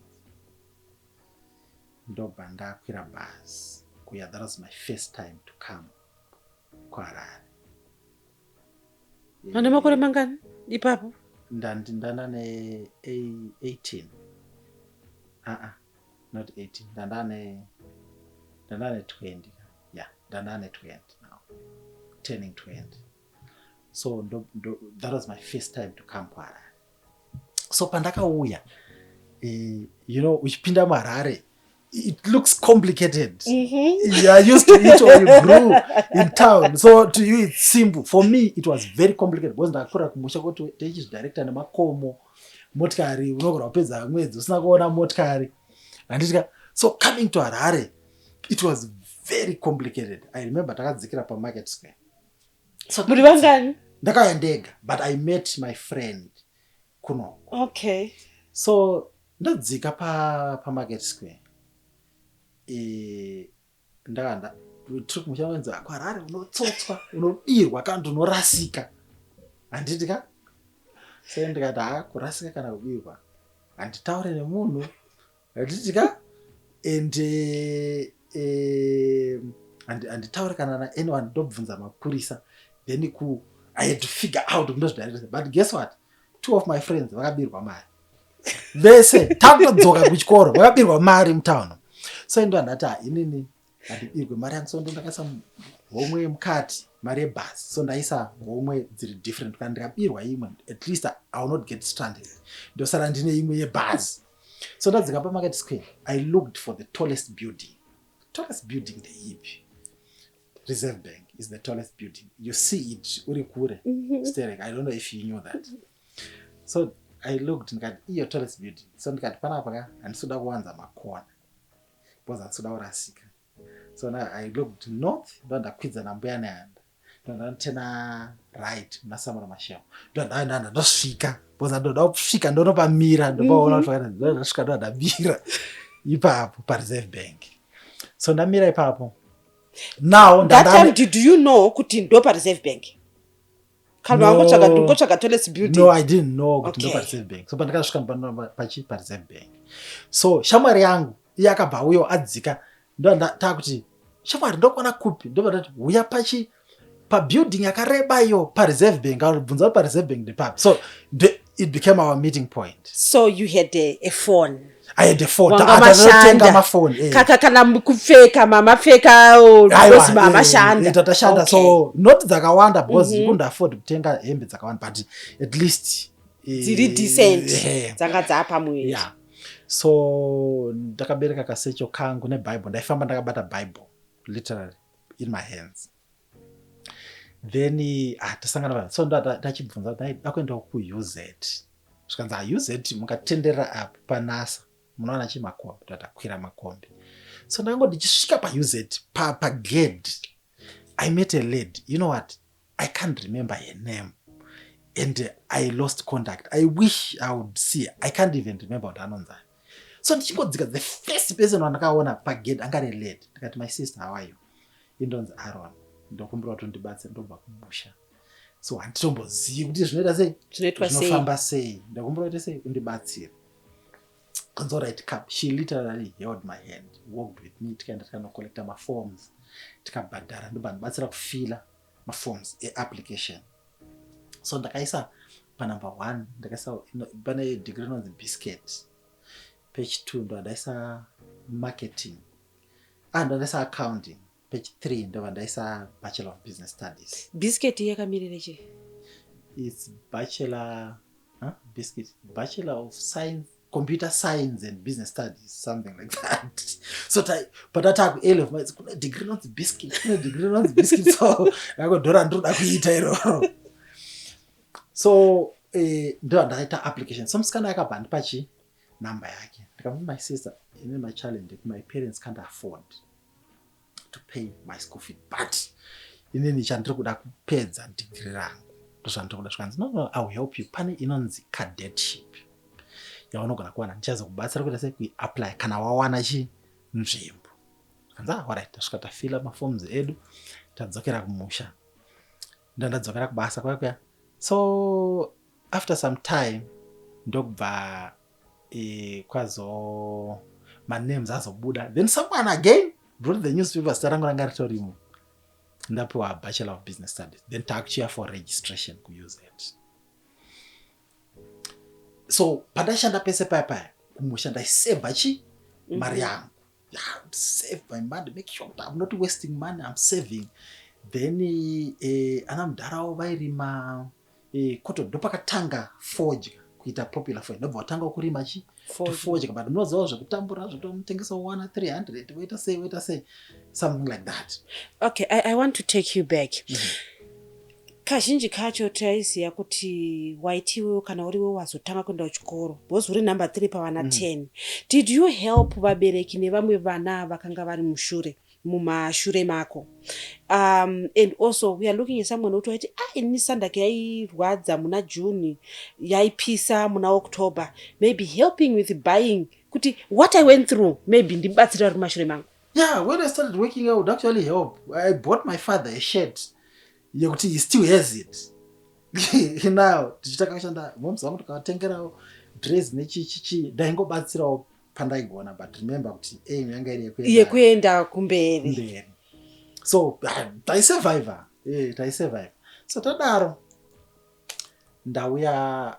Ndobva ndakwira bus kuya. That was my first time to come kwaRarare. Ane makore mangani ipapo? Ndanda ne 18. Not 18. Ndanda ne 20. Yeah, ndanda ne 20 now. Turning 20. So that was my first time to come kwaRarare. So pandakauya, uchipinda muHarare, it looks complicated. You are used to it or you grew in town. So to you it's simple. For me it was very complicated. Because ndakura kumusha kuti teachers director nemakomo motikari unogora kupedza mwedzi usina kuona motikari. Andika so coming to Harare it was very complicated. I remember takadzikira pa Market Square. So muri vangani? Ndakauya ndega, but I met my friend kuno. Okay. So ndadzika pa Market Square. Ndakanda tiri kumushawenza kwaRarare unotsotswa unodirwa kana unorasika. Anditika so ndikati kurasika kana kubirwa anditaure nemunhu. Anditika anditaure kana na anyone ndobvunza mapurisa. Then I had to figure out ndozvidarisa. But guess what? 2 of my friends vakabirwa mari. Vese takudzoka kuchikoro vakabirwa mari mutown. So ndo andati inini andibirwe mari yangu. So ndo ndakaisa homwe mukati mari yebhasi. So ndaisa homwe dziri different. Kana ndikabirwa imwe at least I will not get stranded. Ndosara ndine imwe yebhasi. So ndadzika pa Market Square. I looked for the tallest building. Tallest building ndeipi? Reserve Bank is the tallest building. You see it uri kure staring. I don't know if you knew that. So I looked and got your tallest building. So ndikati panapa andisuda kuwanza makona. Because andisuda kurasika. So now I looked north, ndo ndakwidza nambuya neanda. Ndo ndanditena right munasamura mashewa. Ndo ndosvika. Because ndoda kusvika ndonopamira ndopaona kuti ndosvika ndo ndamira ipapo pa Reserve Bank. So ndamira ipapo. Now that time did you know kuti ndo pa Reserve Bank? Kana wangotsvaga tallest building? No, I didn't know kuti ndo pa Reserve Bank. So pandakasvika pa Reserve Bank. So shamwari yangu yakabva uyo adzika. Ndo ndatakuti shamwari ndokona kupi? Ndo ndati uya pa building yakareba iyo pa Reserve Bank. Akabvunza pa Reserve Bank ndepapi. So it became our meeting point. So you had a phone? I had a phone. Atanotenga mafoni. Kana kupfeka mamapfeka because mamashanda. Tatashanda. So not dzakawanda because you couldn't afford kutenga hembe dzakawanda, but at least dziri decent. Dzanga dzapa mwiri. Yeah. So ndakabereka kasecho kangu neBible. Ndaifamba ndakabata Bible literally in my hands. Then tasangana so ndachibvunza ndakwenda kuUZ. Svikanza UZ mukatendera apo paNASA munoona chimakombi tatakwira makombi. So ndango ndichisvika paUZ pa gate I met a lady. You know what? I can't remember her name and I lost contact. I wish I would see her. I can't even remember what anonza. So ndichingodzika the first person wandakaona pa gate angari lady. Ndikati my sister how are you? Indonzi Aaron. Ndokumbura kuti ndibatsire ndobva kumusha. So handitombozivi kuti zvinoita sei, zvinofamba sei. Ndakumbura kuti sei undibatsire. It's all right, cup. She literally held my hand, walked with me, tikaenda tikanocollecta maforms, tikabhadhara ndobva ndibatsira kufila maforms application. So ndakaisa pa number 1, ndakaisa pane degree inonzi biscuit. Page 2 ndo ndaisa marketing. Ndaisa accounting. Page 3 ndo ndaisa Bachelor of Business Studies. Biscuit yakamirira chi? It's Bachelor of Science, Computer Science and Business Studies, something like that. So but that time 11 months degree not biscuit, so I got dora ndoda kuita iroro. So ndo ndaita application. Some scan yakabhandi pachi number yake. Ndikamuti my sister, ine my challenge, my parents can't afford to pay my school fee, but inini chandiri kuda kupedza degree rangu ndozvandiri kuda zvikanzi no, I will help you. Pane inonzi cadetship yaunogona kuwana, ndichazo kubatsira kuita sei kuiapply kana wawana nzvimbo. Kanzi alright, tasvika tafila maforms edu tadzokera kumusha. Ndadzokera kubasa kwakwe. So after some time ndokubva kwazo my names azobuda, then someone again brought the newspaper zita rangu ranga ritorimo. Ndapewa Bachelor of Business Studies, then takuchiya for registration kuuse it. So pandashanda pese paya kumusha ndaiseva mari yangu. Yeah, save my money, make sure that I'm not wasting money, I'm saving. Then ana mudharawo vairima koto ndopakatanga forge kuita popular forge. Ndobva watanga kurima forge, but munoziva zvekutambura zvotomutengesa 300 waita sei something like that. Okay, I want to take you back. Kazhinji kacho taiziva kuti waitiwewo kana uriwe wazotanga kuenda kuchikoro wozi uri number 3 pavana 10. Did you help vabereki nevamwe vana vakanga vari mumashure mako? And also we are looking at someone who told ini sandaki yairwadza muna June, yaipisa muna October, maybe helping with buying, kuti what I went through maybe ndibatsira uri mashure mangu. Yeah, when I started working I would actually help. I bought my father a shirt yekuti he still has it. Now tichitaka kushanda moms vangu tukatengerawo dress nechichichi ndaingobatsirawo pandaigona, but remember kuti aim yanga iri yekuenda kumberi. So taisurvive. So tadaro ndauya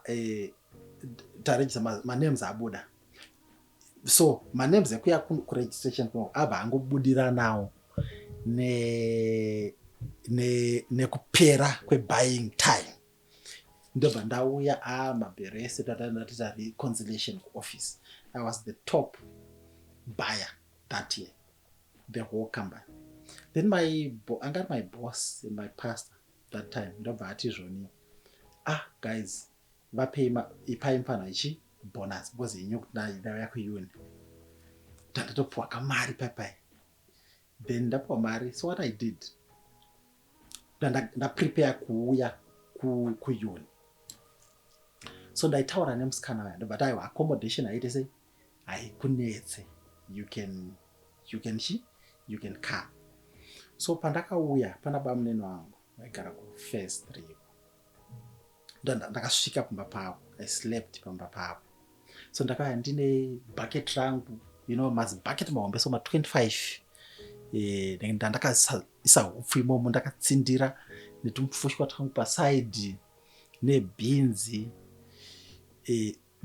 taregister my names abuda. So my names ekuya kuregistration abva angobudira nawo nekupera kwebuying time. Ndobva ndauya maberese tatata reconciliation office. I was the top buyer that year, the whole company. Then I got my boss and my pastor that time. Ndobva ati zvoni, guys, ipai mpana ichi bonus because inyo ndauya kuuni. Ndatopuwa kamari papai. Then ndapuwa mari. So what I did, ndaprepare kuuya kuuni. So ndaitaura nemusikana waya but aiwa accommodation aite sei haikunetse, you can come. So pandakauya pana bamuneni wangu vaigara ku-phase 3. Ndakasvika pamba pavo, I slept pamba pavo. So ndakauya ndine bucket rangu, mazibucket mahombe so 25. Ndandakaisa hupfu imomo ndakatsindira netumufushwa twangu paside nebeans.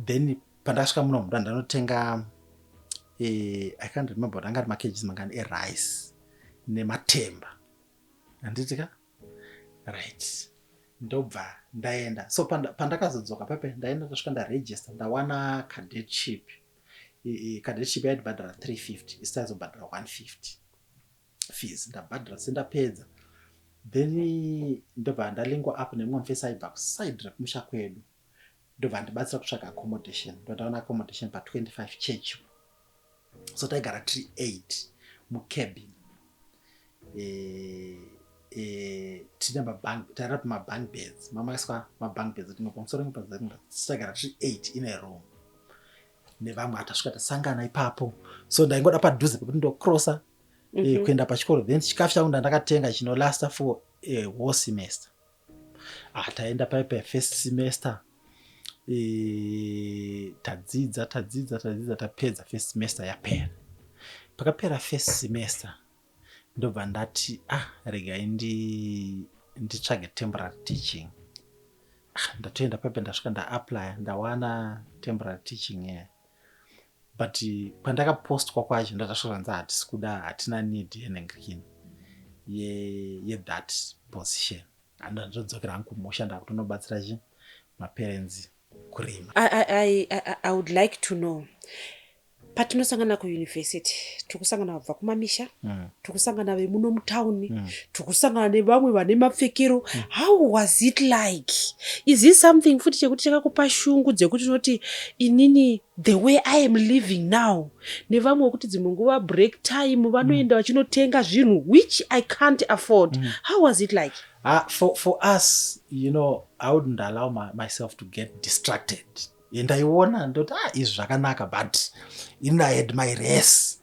Then pandasvika muno ndanotenga I can't remember anga ari makejes mangani rice nematemba. Anditika right, ndobva ndaenda. So pandakazodzoka pape ndaenda ndasvika ndaregister, ndawana cadetship. Cadetship yaidibhadhara 350, isitazobhadhara 150 fees. Ndabhadhara sendapedza, then ndobva ndalingwa up nemumwe mufesi aibva kusaidira kumusha kwedu. Ndobva ndibatsira kutsvaga accommodation. Ndotaona accommodation pa25 chehupfu. So taigara 8 mukabin. Tairapa mabunk beds. Mama akaiswa mabunk beds tingopamusoro ngepadzakunda. Taigara 8 in a room. Nevamwe atasvika tasangana ipapo. So ndaingoda padhuze pekuti ndocrossa kuenda pachikoro. Then chikafu changu ndakatenga chinolasta for a whole semester. Taenda paipa first semester. Tadzidza tapedza first semester yapera. Pakapera first semester ndobva ndati regai nditsvage temporary teaching. Ndatoenda paipa ndasvika ndaapply ndawana temporary teaching here. But pandakapostwa kwacho ndatasvika hatina need yenengirikini that position. Ndodzokera hangu kumusha ndakutonobatsira my parents kurima. I would like to know, patinosangana kuyunivhesiti tikusangana vabva kumamisha tikusangana vemuno mutauni tikusangana nevamwe vane mapfekero. How was it like? Is this something futi chekuti chakakupa shungu dzekuti unoti inini the way I am living now, nevamwe wekuti dzimwe nguva break time vanoenda vachinotenga zvinhu which I can't afford? How was it like? For us, I wouldn't allow myself to get distracted. And I ndoti izvi zvakanaka, but I had my race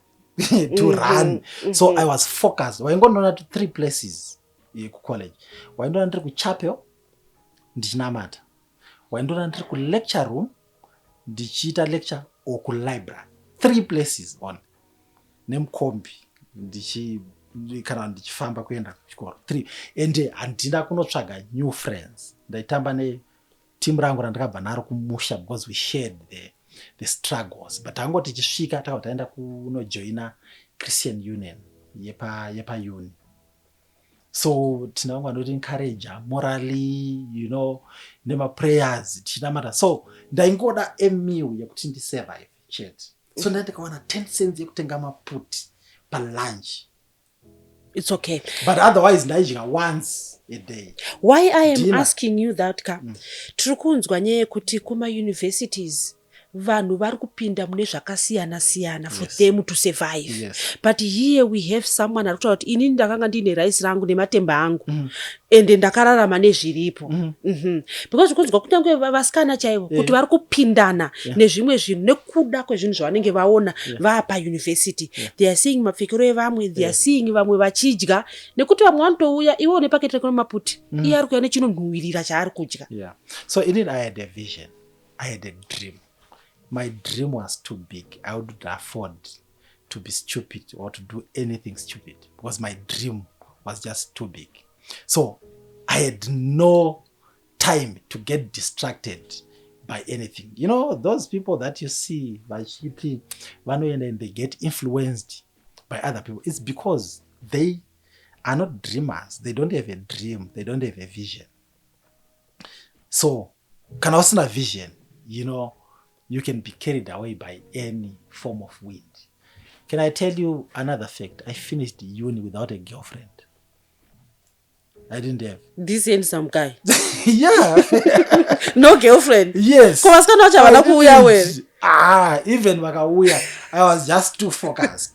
to run. So I was focused. Waingonoona to 3 places kucollege. Waindoona ndiri kuchapel ndichinamata. Waindoona ndiri kulecture room ndichiita lecture or kulibrary. 3 places on. Nemukombi kana ndichifamba kuenda kuchikoro. 3. And handina kunotsvaga new friends. Ndaitamba timu rangu randakabva naro kumusha because we shared the struggles. But hango tichisvika taenda kunojoina Christian Union yepa uni. So tinanga not encourage morally, nema prayers tinamata. So ndaingoda meal yekuti ndi survive chet. So ndakawana 10 cents yekutenga maputi pa lunch. It's okay. But otherwise ndaidya once a day. Why I am asking you that tiri kunzwa nyaya yekuti kuma universities vanhu vari kupinda mune zvakasiyana siyana for them to survive. Yes. But here we have someone ari kutaura kuti inini ndakanga ndine raisi rangu nematemba angu ende ndakararama nezviripo. Because kunzwa kunyange vasikana chaivo kuti vari kupindana nezvimwe zvinhu nekuda kwezvinhu zvavanenge vaona vapa university. They are seeing mapfekero evamwe, they are seeing vamwe vachidya, nekuti vamwe vanotouya iwo nepakete kuna maputi iye ari kuuya nechinonhuhwirira chaari kudya. Yeah. So indeed I had a vision. I had a dream. My dream was too big. I wouldn't afford to be stupid or to do anything stupid because my dream was just too big. So I had no time to get distracted by anything. Those people that you see, and they get influenced by other people, it's because they are not dreamers. They don't have a dream. They don't have a vision. So, can also have vision, you can be carried away by any form of wind. Can I tell you another fact? I finished uni without a girlfriend. I didn't have. This handsome guy. Yeah. No girlfriend. Yes. Even wakauya, I was just too focused.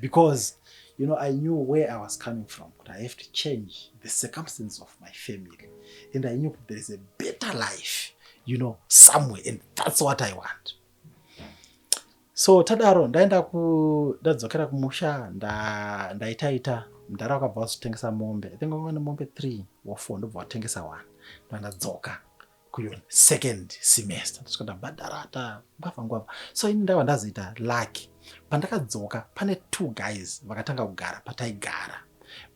Because, I knew where I was coming from. But I have to change the circumstances of my family. And I knew there is a better life, somewhere. And that's what I want. So, tadaro, ndadzokera kumusha, ndaita, ndara wakabva kutengesa mombe. I think I'm mombe 3 or 4, ndobva watengesa 1. Ndadzoka kuyo second semester. Ndisvika bhadarata, ngwava. So, ini ndaiva ndazoita lucky. Pandakadzoka, pane 2 guys vakatanga kugara pataigara.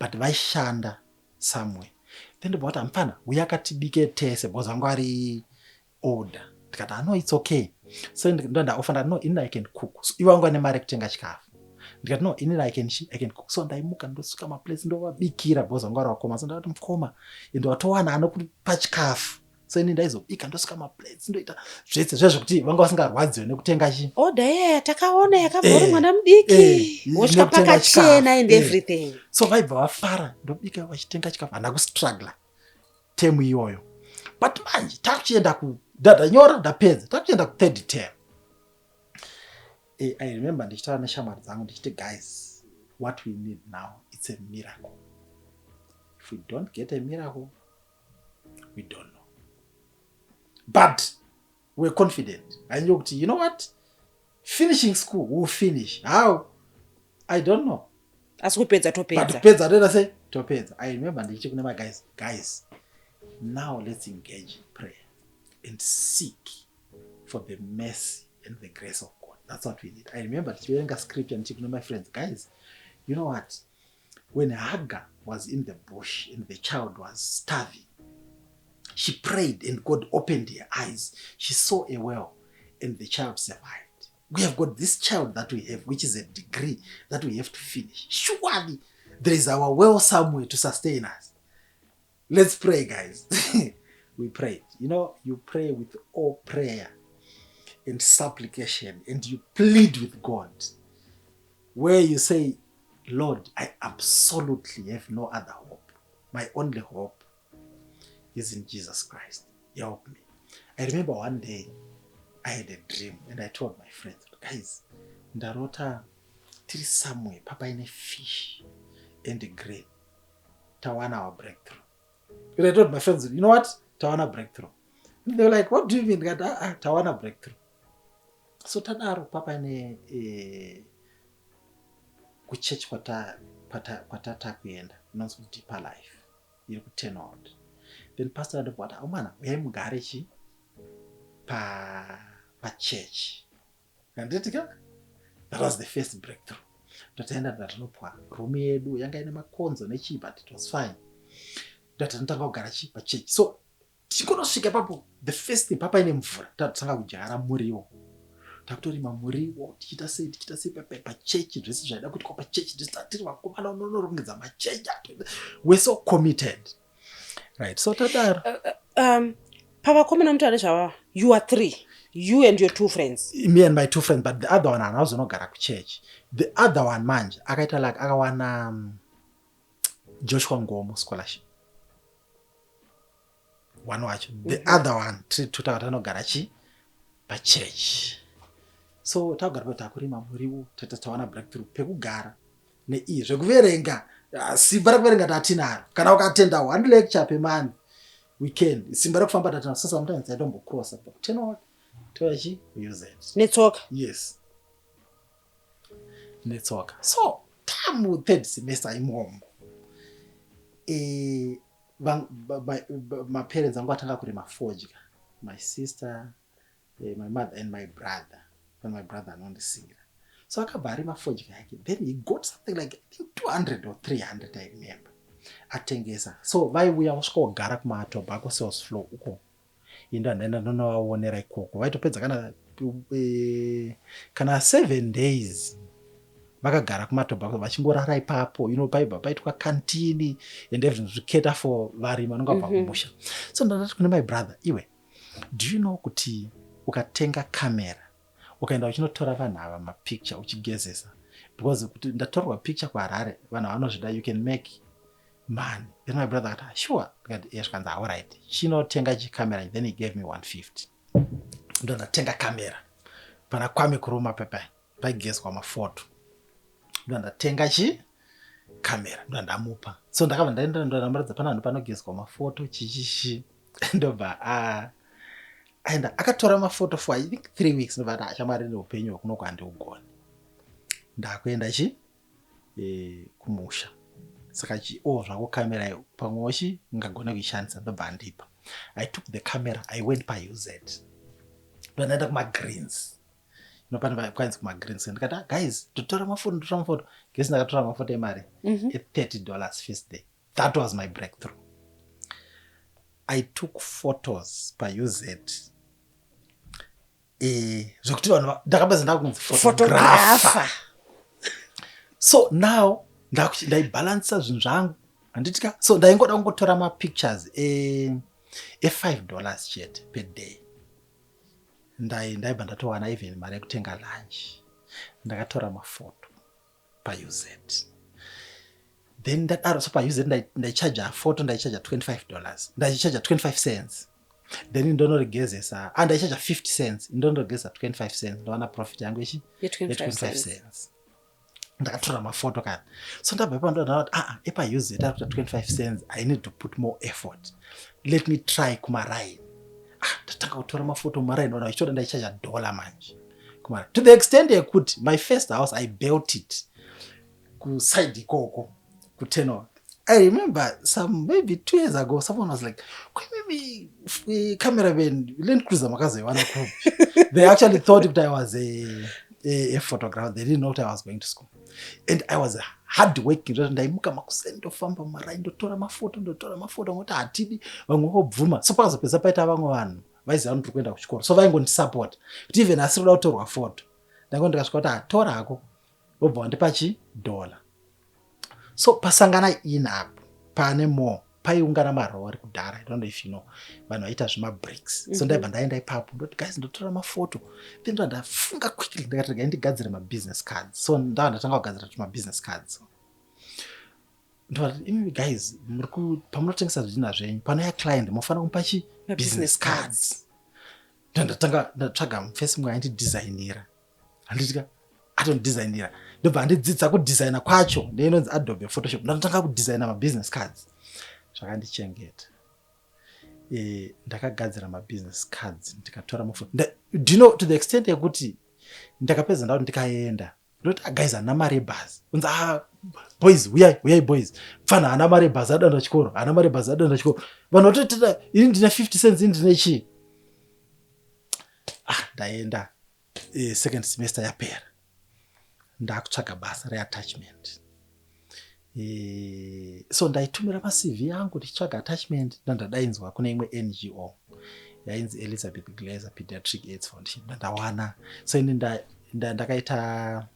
But vaishanda somewhere. Then ndobva kuti amfana, uya akatibike tese because vanga vari order. Ndikati, no, it's okay. So ndaofanda, no, inini I can cook. So ivo vanga vane mari kutenga chikafu. Ndikati, no, inini I can cook. So ndaimuka ndosvika maplace ndovabikira because vanga vari vakoma. So ndakati mukoma ende watowana anokupa chikafu. So inini ndaizobika ndosvika maplace ndoita zvese zvezvokuti vanga vasingarwadziwe nekutenga oda takaona yakabva uri mwana mudiki wosvika pakachena and everything. So vaibva vafara ndobika vachitenga chikafu hana kustruggle temu iyoyo. But manje takuchienda ndanyora ndapedza takuchienda ku3rd term. I remember ndichitaura neshamwari dzangu ndichiti, guys, what we need now, it's a miracle. If we don't get a miracle, we don't know. But we're confident. I know, you know what? Finishing school, we'll finish. How? I don't know. As we pay that, but pay I say to pay. I remember the chicken guys. Now let's engage in prayer and seek for the mercy and the grace of God. That's what we need. I remember reading a scripture and checking my friends, guys. You know what? When Hagar was in the bush and the child was starving, she prayed and God opened her eyes. She saw a well and the child survived. We have got this child that we have, which is a degree that we have to finish. Surely there is our well somewhere to sustain us. Let's pray, guys. We prayed. You pray with all prayer and supplication, and you plead with God, where you say, Lord, I absolutely have no other hope. My only hope is in Jesus Christ. Help me. I remember one day I had a dream and I told my friends, guys, ndarota tiri somewhere, papa in a fish and a grain. Tawana our breakthrough. And I told my friends, you know what? Tawana breakthrough. And they were like, what do you mean? Tawana breakthrough. So tadaro papa in a kuchurch kwatata kuenda inonzi deeper life iri ku10 out. Then pastor andobati umana uyai mugare chi pa church. Kanditika, that was the first breakthrough. Tataenda ndatinopwa room yedu yanga ine makonzo nechi, but it was fine. Ndatinotanga kugara chi pa church. So tikonosvika papo, the first thing papa ine mvura tatanga kudyara muriwo. Takutorima muriwo tichita sei pachechi zvese zvaida kuitwa pachechi tiri vakomana unonorongedza machechi. We're so committed, right? So tadaro pavakomana mutare zvavava, you are 3, you and your 2 friends. Me and my 2 friends, but the other one haazonogara kuchechi. The other one manje akaita like akawana Joshua Ngomo scholarship, one wacho. The other one tutatanogara chi pachechi. So tagara takurima muriwo tatawana breakthrough pekugara nei zvekuverenga simba rekuverenga tatinaro. Kana ukatenda 1 lecture per month weekend, simba rekufamba tatinaro. So sometimes I don't go cross about 10 hours toyachi use it netsoka. Yes, netsoka. So tamu 3rd semester imomo my parents angu atanga kurima fodya, my sister, my mother and my brother. When my brother anondisingira, so akabarima fodya yake. Then he got something like I think 200 or 300, I remember, atengesa. So vaiuya kusvika kumatobacco sales floor uko inda ndaenda ndonovaonera ikoko. Vaitopedza kana 7 days vakagara kumatobacco vachingorara ipapo, paitwa kantini and everything to cater for varimi vanonga bva kumusha. So ndati kune my brother, iwe, do you know kuti ukatenga camera ukaenda uchinotora vanhu ava mapicture uchigezesa, because kuti ndatorwa picture kuHarare vanhu vanozvida, you can make money. Then my brother akati sure, akati all right, chinotenga chicamera. Then he gave me 150. Ndo ndatenga camera pana Kwame Kuruma paigezwa mafoto. Ndo ndatenga camera ndo ndamupa. So ndakabva ndamuratidza pana vanhu panogezwa mafoto chichichi. Ndobva aenda akatora mafoto for I think 3 weeks. Ndobva achamari neupenyu hwekuno kwandiugone. Ndakuenda kumusha. Saka zvako camera yo pamwechi ngagona kuishandisa. Ndobva ndipa. I took the camera, I went pa UZ. Ndaenda kuma greens. Nopana kwanzi kuma greens. Ndikati guys, totora mafoto. Guess ndakatora mafoto emari $30 first day. That was my breakthrough. I took photos pa UZ. Zvokuti vanhu ndakabva ndakunzi photographer. So now ndaibalansa zvinhu zvangu handitika. So ndaingoda kungotora mapictures $5 chete per day. Ndaibva ndatowana even mari yekutenga lunch. Ndakatora mafoto pa UZ. Then ndadaro so pa UZ ndaichaja photo ndaichaja $25. Ndaichaja 25 cents. Then ndonorigezesa ndaichaja 50 cents. Ndonorigezesa 25 cents. Ndowana profit yangu ichi 25 cents. Ndakatora mafoto kana. So ndabva ndoti epa UZ takuta 25 cents. I need to put more effort. Let me try kumaraini. Ndatanga kutora mafoto maraini. Ona ichoda ndaichaja $1 manje. Kumara. To the extent yekuti my first house I built it ku side ikoko ku Tenor. I remember maybe 2 years ago someone was like, maybe cameraman Land Cruiser makazoiwana kupi. They actually thought that I was a photographer. They didn't know that I was going to school. And I was hard working. Ndaimuka makuseni ndofamba maraini ndotora mafoto ngoti hatidi vamwe vobvuma. So pakazopedza paita vamwe vanhu vaiziva kuti kuenda kuchikoro. So vaingondisupport. Kuti even asiri kuda kutorwa foto. Ndakasvika kuti tora hako vobva vandipa $1. So pasangana inapo pane more paiungana marori kudhara. I don't know if you know. Vanhu vaita zvima-bricks. So ndaibva ndaenda ipapo ndoti guys ndotora mafoto. Then ndafunga quickly ndikati regai ndigadzire ma-business cards. So ndatanga kugadzira tuma-business cards. Ndoti imi guys pamunotengesa zvidhina zvenyu panouya client munofanira kumupa business cards. Ndatanga ndatsvaga mufesi mumwe aindidesignira. Handitika atondidesignira. Ndobva handidzidza kudesigna kwacho ndeinonzi Adobe Photoshop. Ndatanga kudesigna ma-business cards. Zvakandichengeta. Ndakagadzira ma-business cards ndikatora mafoto. Do you know to the extent yekuti ndakapedza ndauti ndikaenda. Ndoti guys ana mari bus. Unzi boys uyai boys. Mfana ana mari bus adanda chikoro. Ana mari bus adanda chikoro. Vanhu vatoita ini ndina 50 cents ndine chi. Ndaenda second semester yapera. Ndakutsvaga basa reattachment. So ndaitumira ma-CV yangu ndichitsvaga attachment ndadainzwa kune imwe NGO yainzi Elizabeth Glaser Pediatric AIDS Foundation ndawana. So ini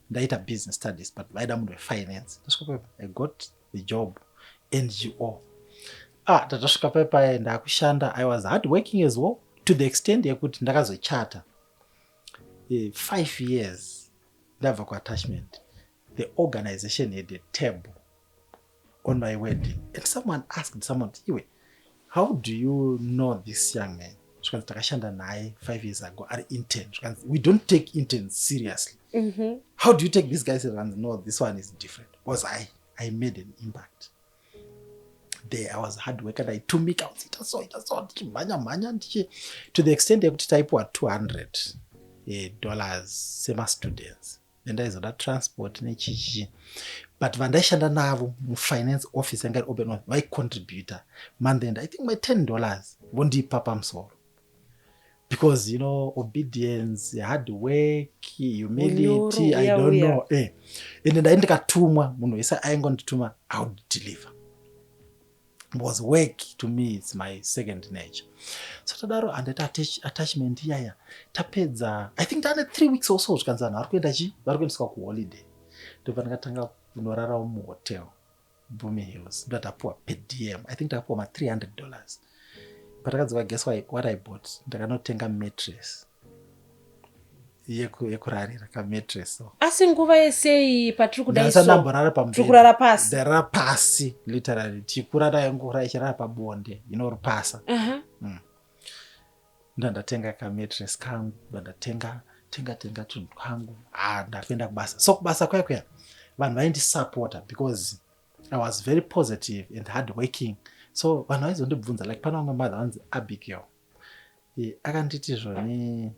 ndaita business studies but vaida munhu wefinance. I got the job NGO. Ndatasvika paipai ndakushanda. I was hard working as well to the extent yekuti ndakazochata 5 years ndabva kuattachment. The organization had a table on my wedding and someone asked iwe, how do you know this young man? Zvikanzi takashanda naye 5 years ago ari intern. Zvikanzi we don't take interns seriously. How do you take this guy? Zvikanzi no, this one is different because I made an impact. There I was hard worker. Ndaitumika ita so ndichimhanya ndichi to the extent yekuti taipiwa $200 sema-students. Ndaizoda transport nechichi. But vandaishanda navo mufinance office yanga iri open vai-contributor month end I think my $10 vondipa pamusoro. Because you know obedience, hard work, humility, I don't know. And ndai ndikatumwa munhu wese aingondituma I would deliver. Was work to me, it's my second nature. So tadaro andaita attachment yaya tapedza I think tane 3 weeks or so zvikanzi vanhu vari kuendeswa kuholiday. Ndobva ndakatanga kunorara muhotel Bumi Hills. Ndatapuwa per diem. I think takapuwa ma$300. Patakadzoka guess what I bought? Ndakanotenga mattress yekurarira kamattress. So asi nguva yesei patiri kudaiso kurara pasi. Ndarara pasi literally. Chikurara yangura ichirara pabonde inorupasa. Ndandatenga kamattress kangu. Ndandatenga tunhu kangu. Ndakaenda kubasa. So kubasa kwaya vanhu vaindisupporta because I was very positive and hard working. So vanhu vaizondibvunza like pana umwe mother wanzi Abigail. Akanditi zvoni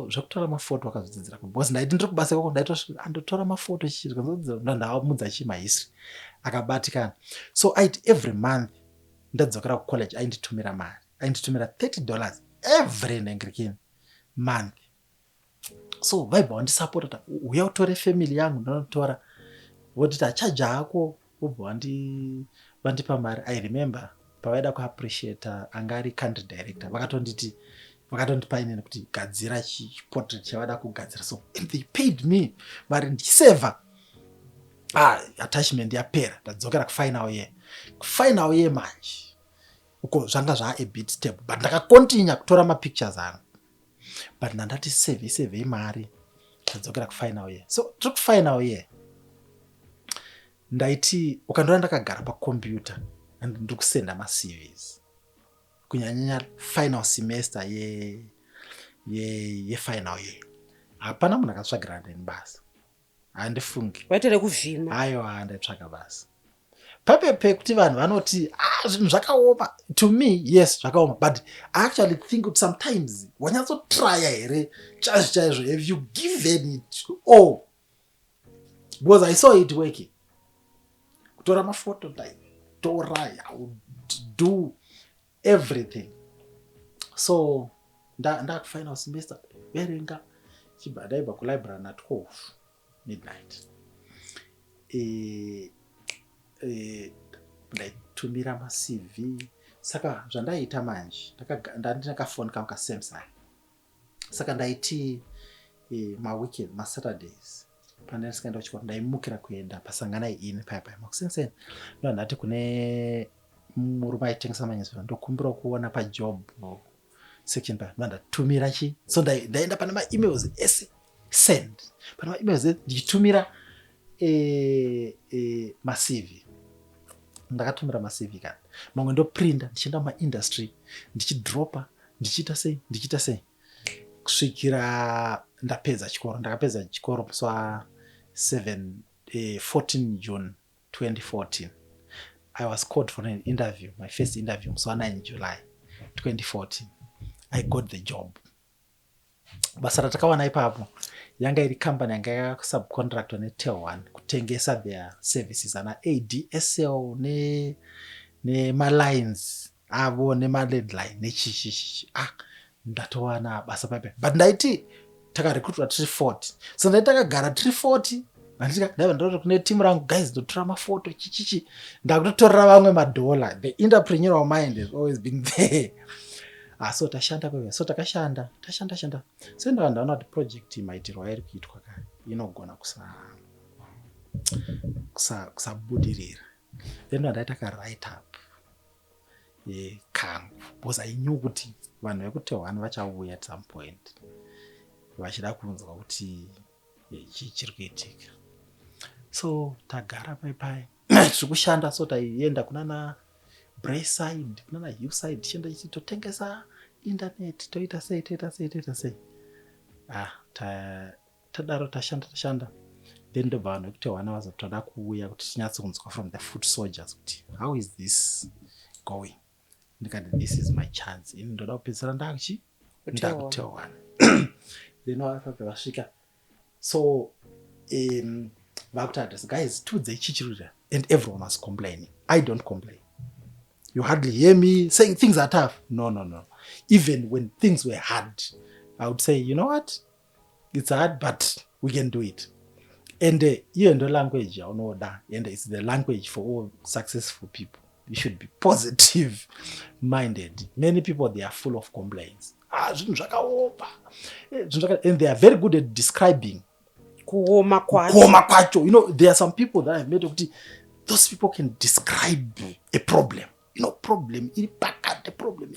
zvekutora mafoto akazvidzidzira because ndaiti ndiri kubasa kwako ndotora mafoto ndandamudza chimahistory akabatikana. So every month ndadzokera kucollege ainditumira mari. Ainditumira $30 every Nengrikin month. So vaibva vandisupporta uya utore family yangu ndanotora voditi achaja hako vobva vandipa mari. I remember pavaida kuappreciate anga ari country director vakatondipa inini kuti gadzira chiportrait chavada kugadzira. So and they paid me mari ndichiseva. Attachment yapera ndadzokera kufinal year manje uko zvanga a bit stable but ndakakontinya kutora mapictures angu but ndandati save mari ndadzokera kufinal year. So tiri kufinal year ndaiti ukandora ndakagara pacomputer and ndiri kusenda ma-CVs kunyanyanya final semester yefinal year. Hapana munhu akatsvagira ndeni basa. Handifungi waitore kuvhima. Aiwa ndaitsvaga basa. Papepe kuti vanhu vanoti zvinhu zvakaoma. To me yes zvakaoma but I actually think that sometimes wanyatsotrya here chaizvo have you given it all because I saw it working. Kutora mafoto ndaitora I would do everything. So ndakufinal semester verenga chibva ndaibva kulibrary na 12 midnight. Ndaitumira ma-CV. Saka zvandaiita manje ndandina foni kangu kaSamsung. Saka ndaiti ma-weekend ma-Saturdays pandandisikaenda kuchikoro ndaimukira kuenda pasanganai ini paya makusenseni ndandati kune murume aitengesa manyeso ndokumbira kuona pajob section pa ndatumira chi so ndaenda pana maemails ese send pana maemails ndichitumira maCV ndakatumira maCV kana mamwe ndoprinta ndichienda mumaindustry ndichidropa ndichiita sei kusvikira ndakapedza chikoro paswa 14 June 2014. I was called for an interview, my first interview, so 9 July 2014. I got the job. Basa ratakawana ipapo yanga iri company yanga yakasubcontractwa neTel1 kutengesa their services ana ADSL ne malines avo nemalandline nechichichi ndatowana basa pape but ndaiti takarecruitwa 340 so ndaiti takagara 340 ndandika ndoti kune team rangu guys ndotora mafoto chichichi ndakutotorera vamwe madola. The entrepreneurial mind has always been there. So tashanda pepe so tashanda so ndaona kuti project imaitirwa iri kuitwa kare inogona kusabudirira then ndaita ka write up kangu because I knew kuti vanhu vekuTel1 vachauya at some point vachida kunzwa kuti chiri kuitika. So tagara pai zvikushanda so taienda kunana Brayside kunana Hillside tichienda tichitotengesa internet toita sei tadaro tashanda then ndobva vanhu vekuTel1 vazotoda kuuya kuti tinyatso kunzwa from the foot soldiers kuti how is this going. Ndikati this is my chance ini ndoda kupedzera ndakuTel1 then vakasvika so vakutatis guys tudze chichiruta and everyone was complaining. I don't complain. You hardly hear me saying things are tough. No. Even when things were hard, I would say, you know what? It's hard, but we can do it. And you know language, I know that, and it's the language for all successful people. You should be positive-minded. Many people, they are full of complaints. And they are very good at describing. You know, there are some people that I've met. Those people can describe a problem. You know, problem. The problem.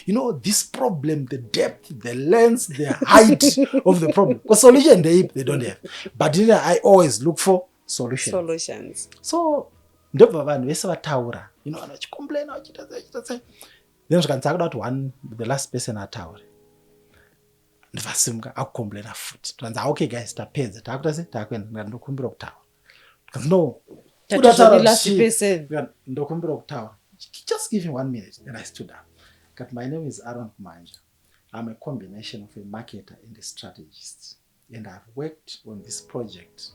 You know, this problem, the depth, the length, the height of the problem. Because solution they don't have. But I always look for solutions. So, ndobva vanhu vese vataura, you know, vanachicomplain vachiita then zvikanzaka kuti one the last person ataure ndivasimuka akucomplaina futi twanza okay guys tapedza takuenda ndokumbira kutaura no ndokumbira kutaura just give me 1 minute. Then I stood up. My name is Aaron Manja. I'm a combination of a marketer and a strategist, and I've worked on this project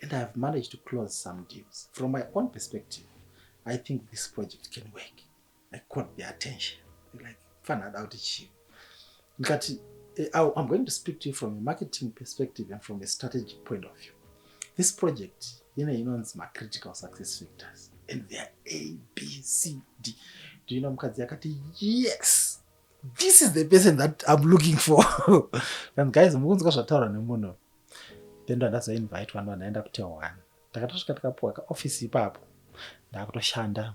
and I've managed to close some deals. From my own perspective, I think this project can work. I caught their attention. Like, find out you. I'm going to speak to you from a marketing perspective and from a strategic point of view. This project, you know, it's my critical success factors. And they are A, B, C, D. Do you know Mukadzi Akati? Yes! This is the person that I'm looking for. And guys, mukunzwa zvataura nemuno. Then that's why I invite one anaenda kuTel1. Takatosvika takapuwa office ipapo. Ndakutoshanda.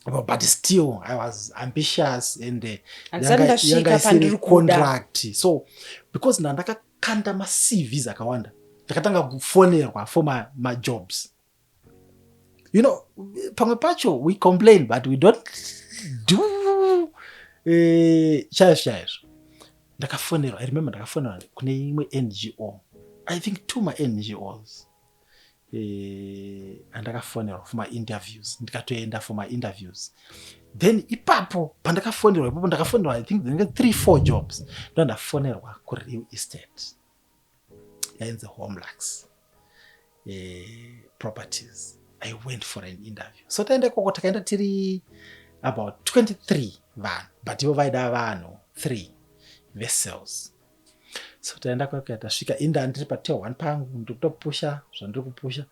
But still, I was ambitious and yanga contract. So, because ndakakanda ma CVs akawanda. Takatanga kufonerwa for my jobs. You know, pamwe pacho we complain, but we don't do chair. Ndakafonerwa. I remember ndakafonerwa kune imwe NGO. I think 2 my NGOs. And ndakafonerwa for my interviews. Ndikatoenda for my interviews. Then ipapo ndakafonerwa I think 3-4 jobs. Ndo ndafonerwa ku real estate. And the Homelux properties. I went for an interview. So taenda koko takaenda tiri about 23 vanhu, but ivo vaida vanhu 3 vessels. So taenda koko tasvika inda ndiri paTel1 pangu ndikutopusha zvandiri kupusha,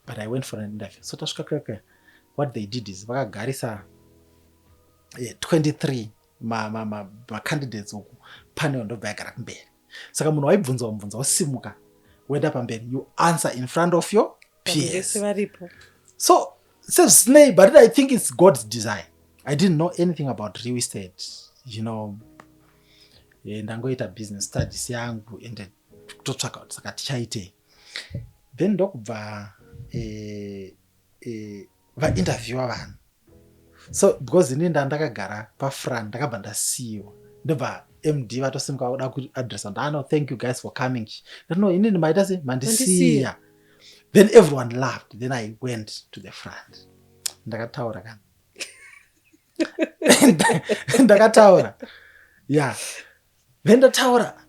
but I went for an interview. So tasvika koko what they did is vakagarisa 23 ma candidates uku panel ndobva yagara kumberi. Saka munhu waibvunza wasimuka wenda pamberi, you answer in front of your peers. So self-snay, but I think it's God's design. I didn't know anything about real estate, you know. Ndangoita business studies yangu ende kutotsvaka kuti saka tichaitei. Then ndokubva vainterviewa vanhu. So because inini ndakagara pafront ndakabva ndasiyiwa. Ndobva MD vatosimuka kuda kuaddressa ndano, thank you guys for coming. No, inini maita sei mandisiya. Then everyone laughed. Then I went to the front. Ndakataura kana. Ndakataura. Yeah. Then ndataura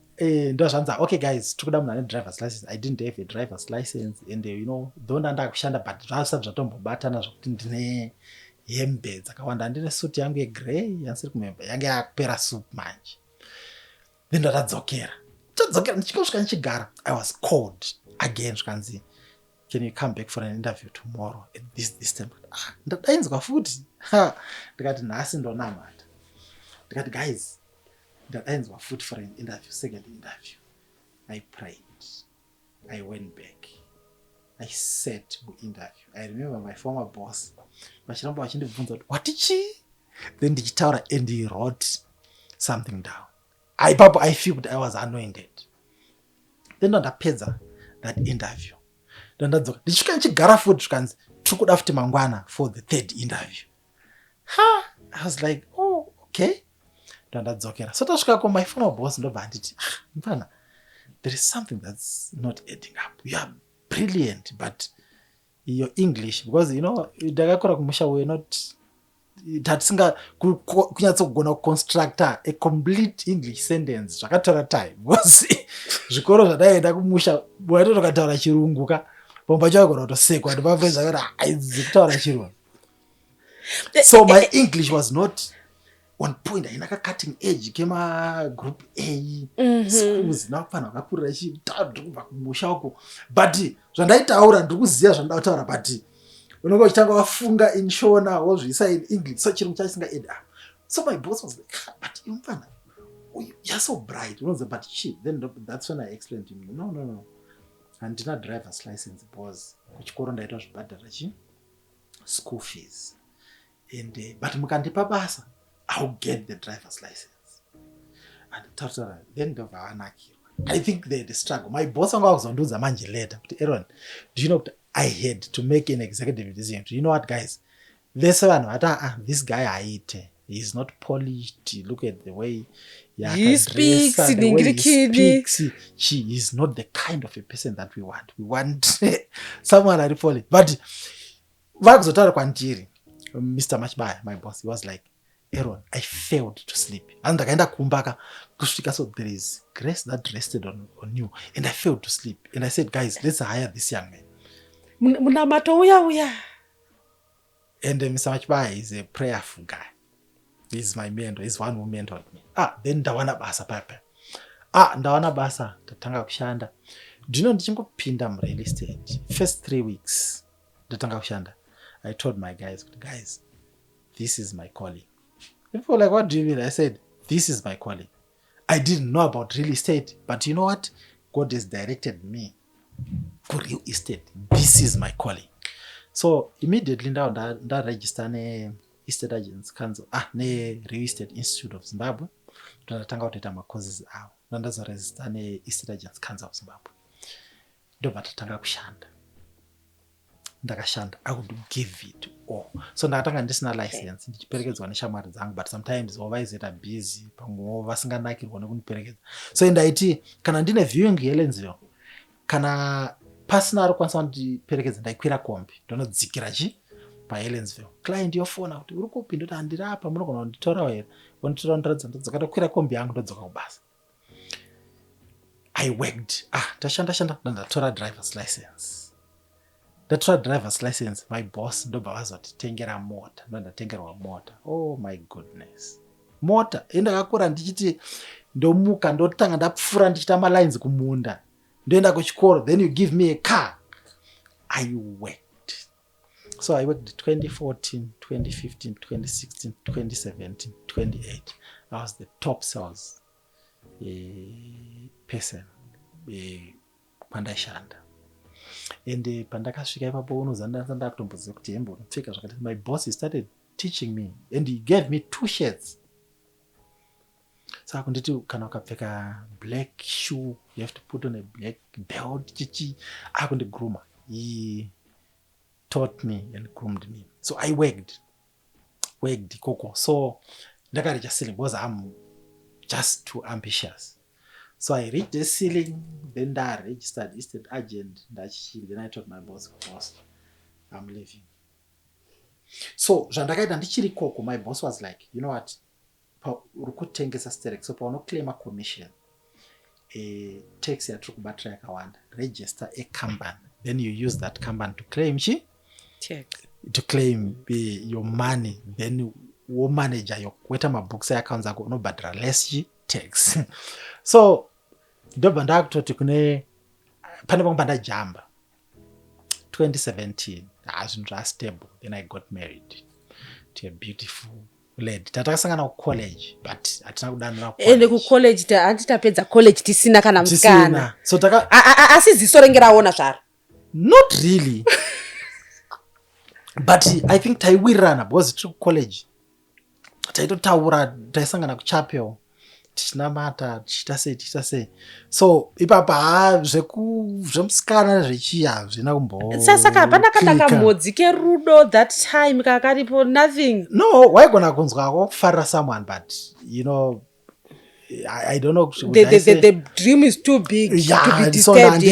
ndozvanza, okay guys, tikuda munhu ane driver's license. I didn't have a driver's license and you know, though ndanda kushanda but zvasati zvatombobatana zvokuti ndine hembe dzakawanda, ndine suit yangu yegrey yansiri kumemba yange yapera soup manje. Then ndatadzokera ndichikosvika ndichigara, I was called again zvikanzi, can you come back for an interview tomorrow at this time? Ndadainzwa futi. Ndikati nhasi ndonamata. Ndikati guys, ndadainzwa futi for an interview, second interview. I prayed. I went back. I sat interview. I remember my former boss vachiramba vachindibvunza kuti watichi? Then ndichitaura and he wrote something down. I feel that I was anointed. Then ndapedza that interview. Ndadzoka ndichika ndichigara futi zvikanzi tikuda futi mangwana for the third interview. I was like, oh, okay. Ndadzokera. So tasvikako my former boss ndobva nditi, mfana, there is something that's not adding up. You are brilliant, but your English, because you know, ndakakura kumusha, we're not tatisinga kunyatsogona kuconstructa a complete English sentence zvakatora time. Because zvikoro zvadaenda kumusha waitotokataura chirungu ka pomba chakona kutosekwa ndipafeza kuti aizi kutaura chirungu. So my English was not on point. Ainaka cutting edge kema group A schools nakufana vakakurira chitatu kubva kumusha uko, but zvandaitaura ndikuziva zvandataura, but unenge uchitanga wafunga in shona wozviisa in English, so chirungu chachisinga add up. So my boss was like, but you mfana, you're so bright, but she, then that's when I explained to him, no, handina driver's license boss, kuchikoro ndaita zvibhadhara school fees, and but mukandipa basa I'll get the driver's license. And totally, then I think the struggle. My boss was on the manje later. But Aaron, do you know I had to make an executive decision? You know what, guys? This guy I eat. He's not polished. Look at the way he speaks in English. She is not the kind of a person that we want. We want someone that polished. But Mr. Machbaya, my boss, he was like, Aaron, I failed to sleep. And ndakaenda kumbaka kusvika, so there is grace that rested on you. And I failed to sleep. And I said, guys, let's hire this young man. Munamato uya. And Mr. Machbaya is a prayerful guy. He's my mentor. He's one who mentored me. Then ndawana basa papa. Ndawana basa, tatanga kushanda. Do you know ndichingopinda mu real estate? First 3 weeks, ndatanga kushanda. I told my guys, this is my calling. People were like, what do you mean? I said, this is my calling. I didn't know about real estate, but you know what? God has directed me to real estate. This is my calling. So immediately now that register ne Estate Agents Council, ne Real Estate Institute of Zimbabwe. Ndatanga kutoita ma courses awo. Ndandazo register ne Estate Agents Council of Zimbabwe. Ndobva tatanga kushanda. Ndakashanda. I would give it all. So ndakatanga ndisina license, ndichiperekedzwa neshamwari dzangu, but sometimes wavaizoita busy pamwe vasinganakirwa nekuniperekedza. So ndaiti kana ndine viewing yeLensville, kana pasina ari kwanisa kundiperekedza, ndaikwira kombi ndonodzikira paLensville. Client yofona kuti uri kupi, ndoti handiri apa, munogona kunditorawo here, wonditora ndoradza ndodzoka, ndokwira kombi yangu ndodzoka kubasa. I worked. Ndashanda ndandatora driver's license. Ndatora driver's license, my boss ndobva vazoti tengera mota. Ndandatengerwa mota. Oh my goodness. Mota endakakura ndichiti ndomuka ndotanga ndapfura ndichita malines kumunda. Ndoenda kuchikoro, then you give me a car. I worked. So I worked 2014, 2015, 2016, 2017, 2018. I was the top sales person pandashanda. and pandakasvika ipapo unozandanda kutomboziva kuti hembe unopfeka zvakati. My boss, he started teaching me and he gave me 2 shirts. Saka kunditi kana ukapfeka black shoe you have to put on a black belt chichi akundigruma. He taught me and groomed me. So I worked koko. So ndakarecha ceiling because I'm just too ambitious. So I reached the ceiling, then I registered estate agent. Then I told my boss, I'm leaving. So zvandakaita ndichiri koko, my boss was like, you know what, uri kutengesa sterek, so paunoclaima commission, tax yatiri kubatra yakawanda, register a company, then you use that company to claim to claim your money, then wo manager yokuweta mabooks accounts ako unobhadhara less tax. So ndobva ndakutoti kune pane pamwe pandajamba 2017 zvinhu zvastable. Then I got married to a beautiful lady. Tatakasangana kucollege but hatina kudanira ende kucollege handitapedza college tisina kana musikana. So asi ziso renge raona zvaro. Not really. But I think taiwirirana because tiri kucollege taitotaura, taisangana kuchapel tichinamata tichiita sei. So ipapa zvemusikana zvechiya zvina kumbo. Saka hapana kana kamhodzi kerudo that time kakaripo, nothing. No, waigona kunzwako kufarira someone but you know I don't know. The dream is too big to be disturbed.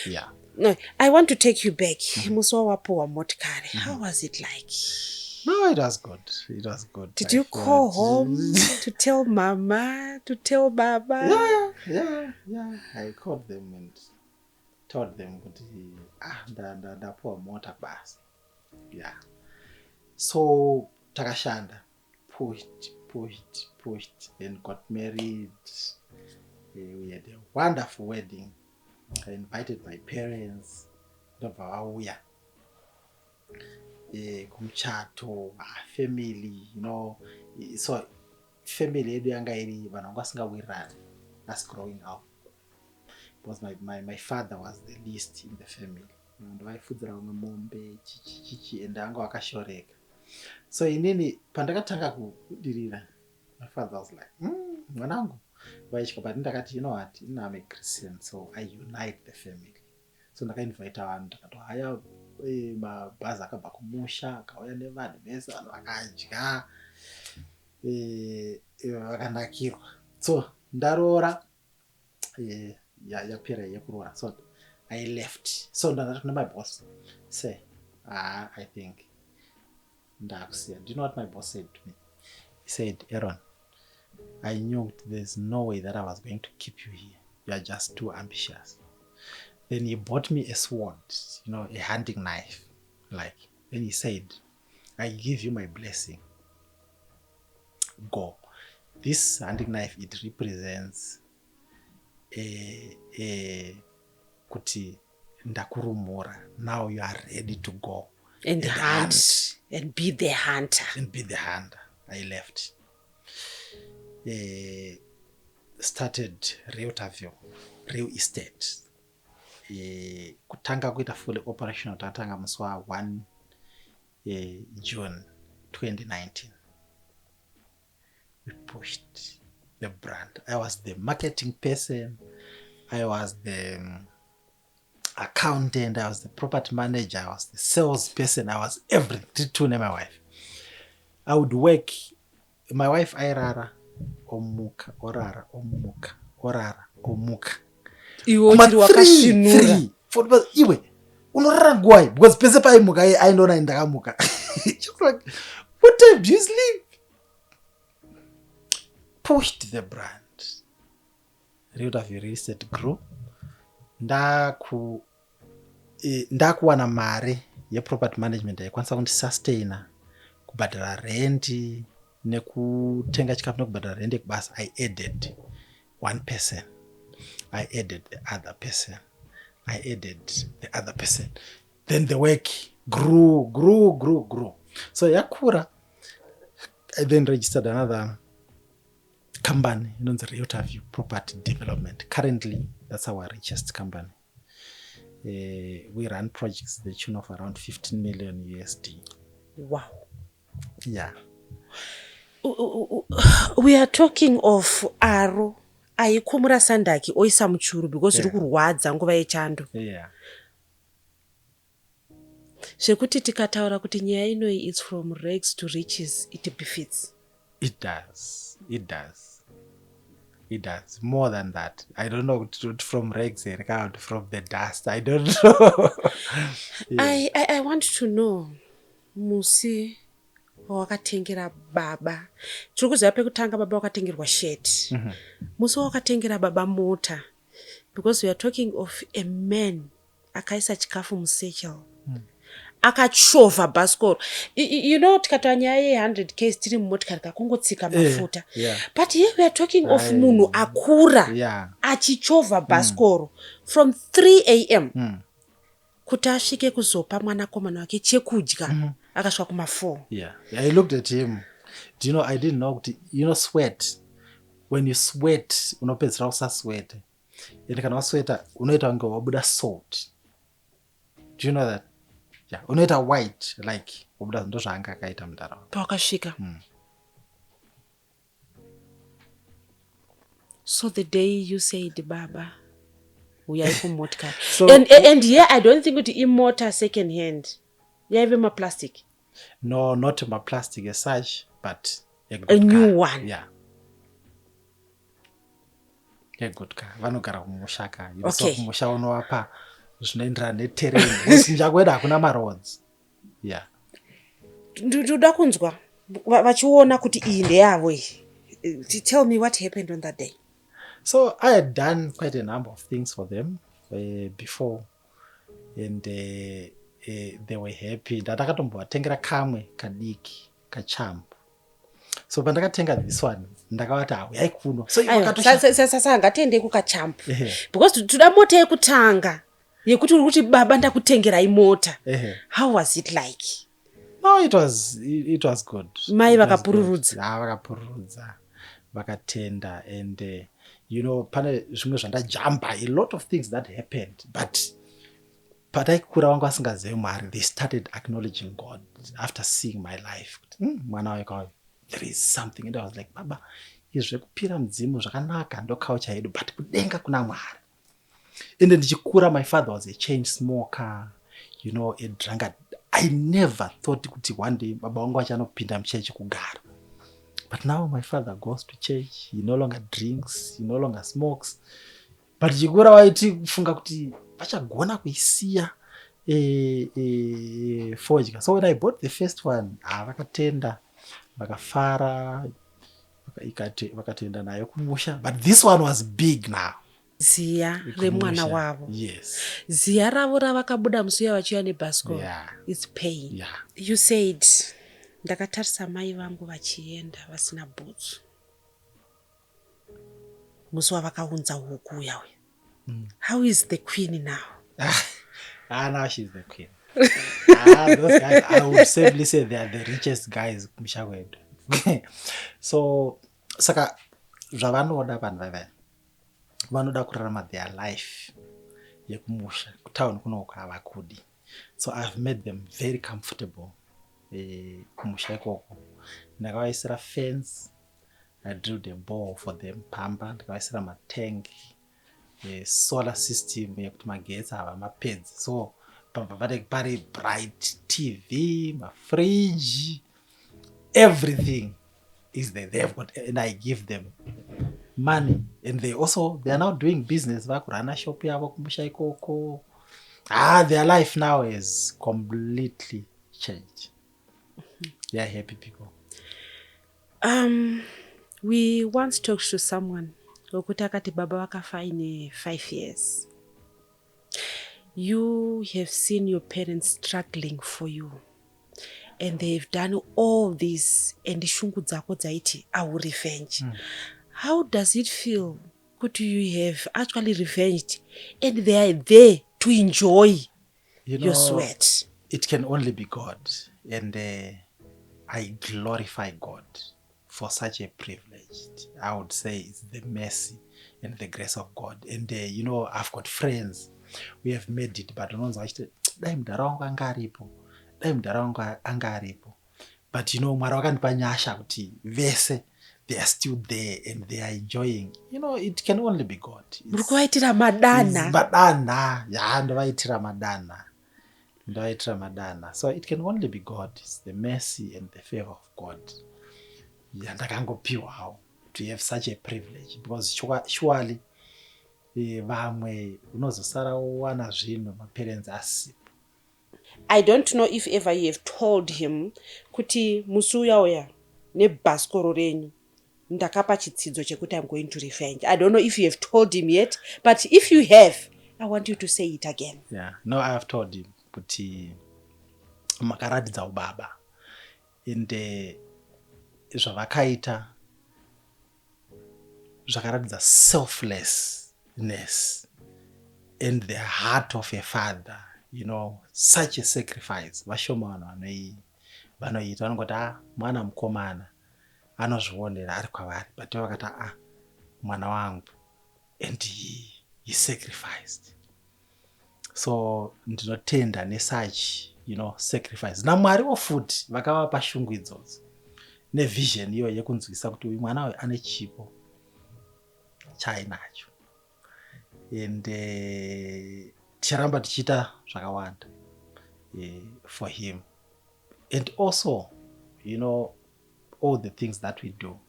Yeah. No, I want to take you back. Musi wawapuwa motikari. How was it like? No, it was good. It was good. Did you call home to tell mama, to tell baba? Yeah. I called them and told them ndapuwa mota basi. Yeah. So takashanda, pushed, and got married. We had a wonderful wedding. I invited my parents. Ndobva vauya kumchato, family, you know. So family yedu yanga iri vanhu vanga vasingawirirani as growing up, because my father was the least in the family. Ndovaifudzira vamwe mombe chichi and anga vakashoreka. So inini pandakatanga kudirira, my father was like, mwanangu vaitya, but ndakati, you know what, I'm a Christian, so I unite the family. So ndakainvita vanhu, ndakati haya mabhazi akabva kumusha akauya nevanhu vese, vanhu vakadya vakanakirwa. So ndaroora yapera yekuroora, so I left. So ndakati kuna my boss, say I think ndakusiya. Do you know what my boss said to me? He said, Aaron, I knew there's no way that I was going to keep you here. You are just too ambitious. Then he bought me a sword, you know, a hunting knife. Then he said, I give you my blessing. Go. This hunting knife, it represents kuti ndakurumura. Now you are ready to go and hunt and be the hunter. I left. Started real estate. Kutanga kuita fully operational tatanga musi wa 1 June 2019. We pushed the brand. I was the marketing person, I was the accountant, I was the property manager, I was the sales person, I was everything to my wife. I would work. My wife airara omuka orara omuka orara omuka. Iwo chiri wakashinura. Iwe unorara nguwai? Because pese paimuka ainona ndakamuka. Just like, what time do you sleep? Pushed the brand. Real estate grew. Ndakuwana mare yeproperty management yaikwanisa kundisustain, kubhadhara rent nekutenga chikafu nekubhadhara rent kubasa. I added one person, I added the other person, I added the other person. Then the work grew. So yakura, I then registered another company, the Realtor View Property Development. Currently, that's our richest company. we run projects to the tune of around 15 million USD. Wow. Yeah. We are talking of aro aikumura sandaki oisa muchuru because Yeah. rikurwadza nguva yechando. Yeah. Zvekuti tikataura kuti nyaya inoi is from rags to riches, it befits. It does. It does. It does. More than that. I don't know, from rags and out from the dust. I don't know. Yeah. I want to know, musi wakatengera baba. Tiri kuziva pekutanga baba wakatengerwa shirt. Musi wakatengera baba mota. Because we are talking of a man akaisa chikafu musechel. Akachovha bhasikoro. You know, tikataura nyaya ye100k tiri mumotikari kakungotsika mafuta. Yeah. But here we are talking of munhu akura. Yeah. Achichovha bhasikoro from 3 a.m. kuti asvike kuzopa mwanakomana wake chekudya akasvika kuma4. Yeah. I looked at him. Do you know, I didn't know, you know, sweat. When you sweat, unopedzera usasweat. And kana wasweata unoita kunge wabuda salt. Do you know that? Yeah, unoita white, like wabuda ndo zvanga akaita mudara. Pawakasvika. So the day you said baba uyai kumotikari. And here I don't think kuti imota second hand. Yaive ma plastic. No, not my plastic as such, but a new one. Yeah. A good car. Vanogara kumushaka. Okay. Kumusha unoapa zvinoenderana neterrain. Usinjakweda hakuna maroads. Yeah. Ndoda kunzwa vachiona kuti iyi ndeyavo iyi. Tell me what happened on that day. So I had done quite a number of things for them before, and they were happy. Ndakatombovatengera kamwe kadiki kachampu. So pandakatenga this one, ndakavati uyai kuno. So sasa ngatende kukachampu. Because toda mota yekutanga yekuti uri kuti baba ndakutengerai mota. How was it like? No, it was good. Mai vakapururudza. Vakapururudza. Vakatenda, and you know, pane zvimwe zvandajamba, a lot of things that happened, but pataikura vangu vasingazivi Mwari, they started acknowledging God after seeing my life. Mwana wako, there is something. And I was like, baba, izvekupira mudzimu zvakanaka ndokaucha yedu, but kudenga kuna Mwari. And then ndichikura, my father was a chain smoker, you know, a drunkard. I never thought kuti one day baba wangu achanopinda muchechi kugara. But now my father goes to church. He no longer drinks. He no longer smokes. But chikura waiti kufunga kuti vachagona kuisiya fodya. So when I bought the first one, vakatenda, vakafara, vakatenda nayo kumusha. But this one was big now. Ziya remwana wavo. Yes. Ziya ravo ravakabuda musi vachiuya nebhasikoro. Yeah. It's pain. Yeah. You said ndakatarisa mai vangu vachienda vasina bhutsu. Musi wavakaunza huku uya uya. How is the queen now? Now she's the queen. Those guys, I would simply say they are the richest guys kumusha kwedu. So saka zvavanoda vanhu vava vanoda kurarama their life yekumusha kutown kuno havakudi. So I've made them very comfortable kumusha ikoko. Ndakavaisira fence, I drilled a bore for them, pamba, ndakavaisira matank, solar system yekuti magetsi hava mapads. So pari bright TV, my fridge, everything is there. They've got, and I give them money, and they are now doing business. Vakurana shop yavo kumusha ikoko. Their life now is completely changed. They are happy people. We once talked to someone whokuti akati baba vakafa ine 5 years. You have seen your parents struggling for you, and they've done all this, and shungu dzako dzaiti I will revenge. How does it feel? Could you have actually revenged, and they are there to enjoy your sweat? It can only be God, and I glorify God for such a privilege. I would say it's the mercy and the grace of God. And I've got friends we have made it, but unonzwa achiti dai mudhara wangu anga aripo. But Mwari wakandipa nyasha kuti vese they are still there and they are enjoying. It can only be God. Muri kuvaitira madana. Ndovaitira madana. So it can only be God. It's the mercy and the favor of God. Yandakangopiwawo to have such a privilege, because surely vamwe unozosara wana zvinhu maparents asipo. I don't know if ever you have told him kuti musi uya nebhasikoro renyu ndakapa chitsidzo chekuti I'm going to revenge. I don't know if you have told him yet, but if you have, I want you to say it again. Yeah, no, I have told him kuti makaratidza ubaba ende zvavakaita zvakaratidza selflessness and the heart of a father. Such a sacrifice. Vashoma vanhu vanoita vanongoti mwana mukomana anozvionera ari kwavari, but vakati mwana wangu, and he sacrificed. So ndinotenda nesuch sacrifice naMwariwo futi vakavapa shungu idzodzo nevision iyo yekunzwisa kuti uyu mwana uyu ane chipo chaainacho, and ticharamba tichiita zvakawanda for him, and also all the things that we do,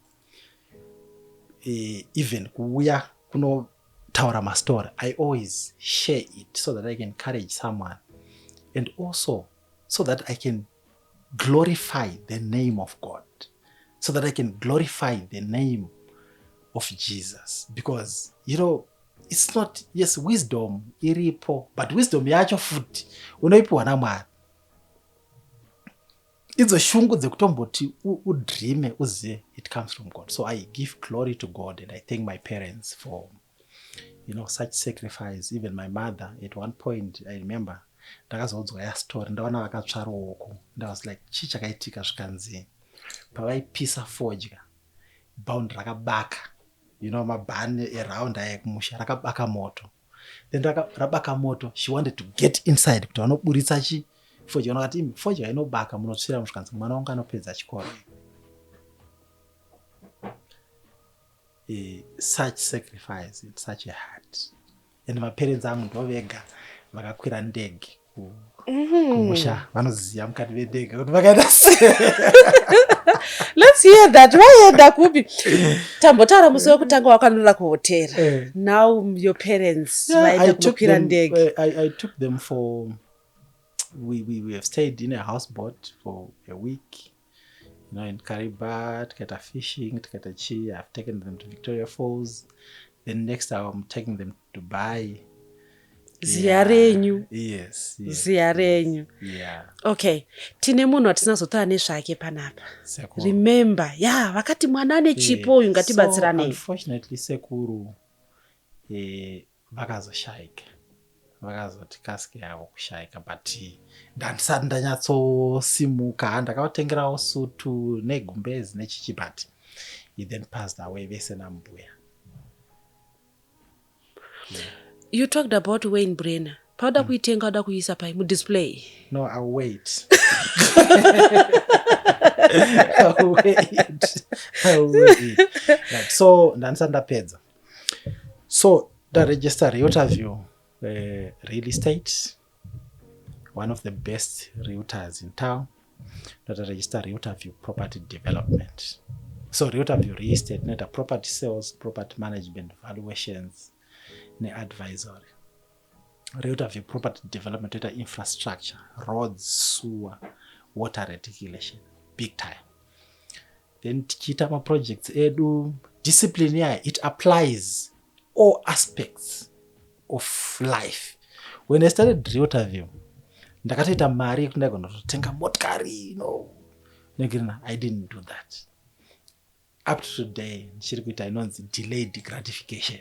even kuuya kunotaura mastori, I always share it so that I can encourage someone, and also so that I can glorify the name of God, so that I can glorify the name of Jesus, because it's not, yes, wisdom iripo, but wisdom yacho futi unoipiwa naMwari. Idzo shungu dzekutomboti udreame uzive it comes from God. So I give glory to God, and I thank my parents for such sacrifice. Even my mother, at one point I remember ndakazoudzwa ya story, ndaona vakatsvarowo uko, and I was like, chii chakaitika zvikanzi pavaipisa fodya bhaund rakabaka, mabhani around aya kumusha rakabaka moto, then rabaka moto, she wanted to get inside kuti vanoburitsa fodya. Vakati fodya inobaka munotsvira musvikanzi mwana wangu anopedza chikoro. Such sacrifice and such a heart, and maparents angu ndo vega vakakwira ndege kumusha, vanoziva mukati vendege kuti vakaenda sei. Let's hear that. Vaenda kupi? Tambotaura musi wekutanga wakanora kuhotera. Now your parents vaenda kunokwira ndege. I took them for, we have stayed in a houseboat for a week, in Kariba, tikaita fishing, tikaita chii. I've taken them to Victoria Falls. Then next I'm taking them to Dubai. Ziya renyu. Yes. Ziya renyu. Yeah. Okay. Tine munhu watinazotaura nezvake panapa. Remember, vakati mwana ane chipo uyu ngatibatsiranei. So unfortunately sekuru vakazoshaika. Vakazoti kasike yavo kushaika, but ndandisati ndanyatsosimuka, ndakavatengerawo sutu negumbezi nechichi, but he then passed away vese nambuya. You talked about Wayne Brenner. Pauda kuitenga uda kuisa pai mu display. No, I'll wait. Right. So ndandisati ndapedza. So ndaregister realtor view real estate, one of the best realtors in town. That register realtor view property development. So realtor view real estate, not a property sales, property management, valuations, ne advisory. Realtor view property development, data infrastructure, roads, sewer, water reticulation, big time. Then tichita projects edu discipline here, it applies all aspects of life. When I started realtor view, ndakatoita mari yekuti ndaigona kutenga motikari, I didn't do that. Up to today, ndichiri kuita inonzi delayed gratification.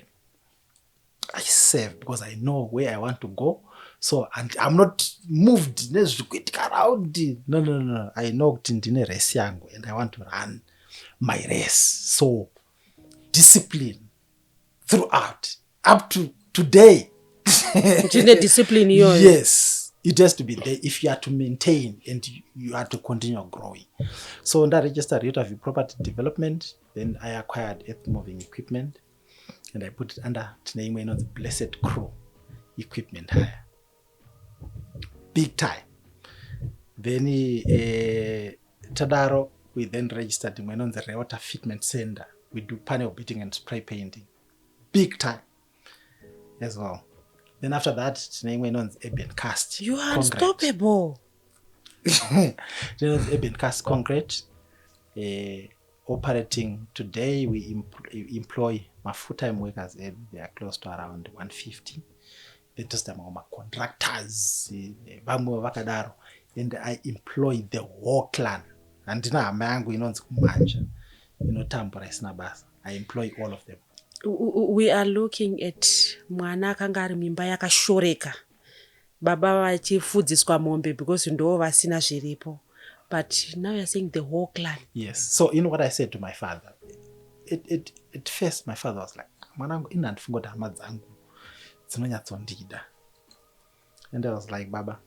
I save because I know where I want to go. So and I'm not moved nezvikuitika around. No. I know kuti ndine race yangu and I want to run my race. So discipline throughout up to today. discipline iyoyo. Yes, it has to be there if you are to maintain and you are to continue growing. So on that register rate of property development, then I acquired earth moving equipment and I put it under the Blessed Crow equipment hire. Big time. Then Tadaro, we then registered on the Reota Fitment Center. We do panel beating and spray painting. Big time as well. Then after that, we know the Eben Cast. You are unstoppable. Then Eben Cast Concrete. Operating today, we employ my full-time workers, and they are close to around 150. They just my contractors, and I employ the whole clan. And now I employ all of them. We are looking at mwana akanga ari mimba yakashoreka. Baba vachifudziswa mombe because ndo vasina zviripo. But now you're saying the whole clan. Yes. So you know what I said to my father? At first my father was like, "Mwanangu ina ndifungoda hama dzangu dzinonyatsondida." And I was like, "Baba,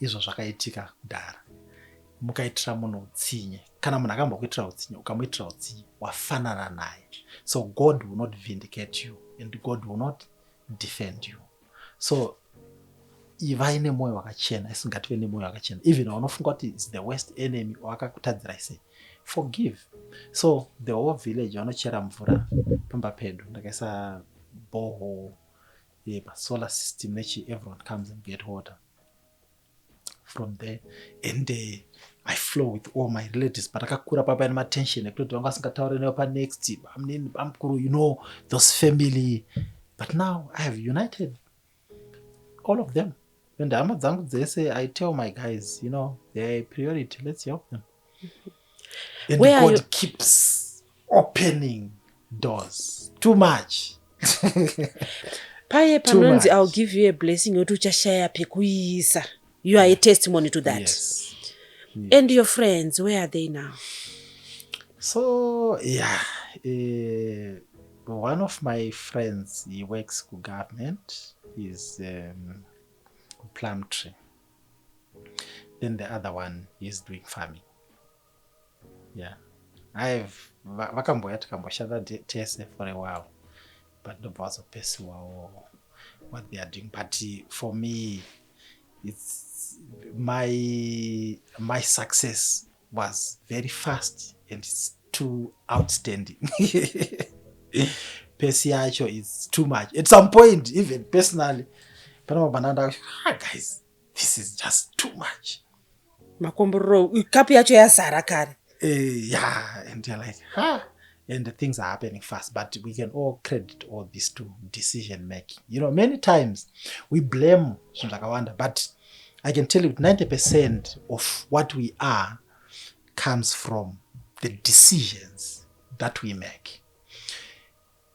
izvo zvakaitika kudhara. Mukaitira munhu utsinye. Kana munhu akambokuitira utsinye, ukamuitira utsinye, wafanana naye. So God will not vindicate you and God will not defend you. So ivaine moyo wakachena, isingative nemoyo wakachena. Even unofunga kuti it's the worst enemy wakakutadzira ise. Forgive. So the whole village vanochera mvura pamba pedu. Ndakaisa borehole, solar system, everyone comes and get water from there. And I flow with all my relatives. But akakura papa ine tension. Ekuti vanga singataure neyo pa next. You know, those family. But now I have united all of them. When the Amazon they say, I tell my guys, you know, they're a priority. Let's help them. And Where God keeps opening doors. Too much. Paye panonzi, I'll give you a blessing. Yotuchashaya pekuisa. You are a testimony to that. Yes. And your friends, where are they now? So, yeah. One of my friends, he works with government. He's plum tree. Then the other one is doing farming. Yeah. I've vakamboya tikamboshanda TSF for a while, but the boss of Pesua what they are doing. But for me, it's my success was very fast and it's too outstanding. Pesiacho is too much. At some point, even personally, guys, this is just too much. Makomboro, kapi yacho yazara kare. Yeah, and you're like, and the things are happening fast, but we can all credit all this to decision making. You know, many times we blame Sundakawanda, but I can tell you 90% of what we are comes from the decisions that we make.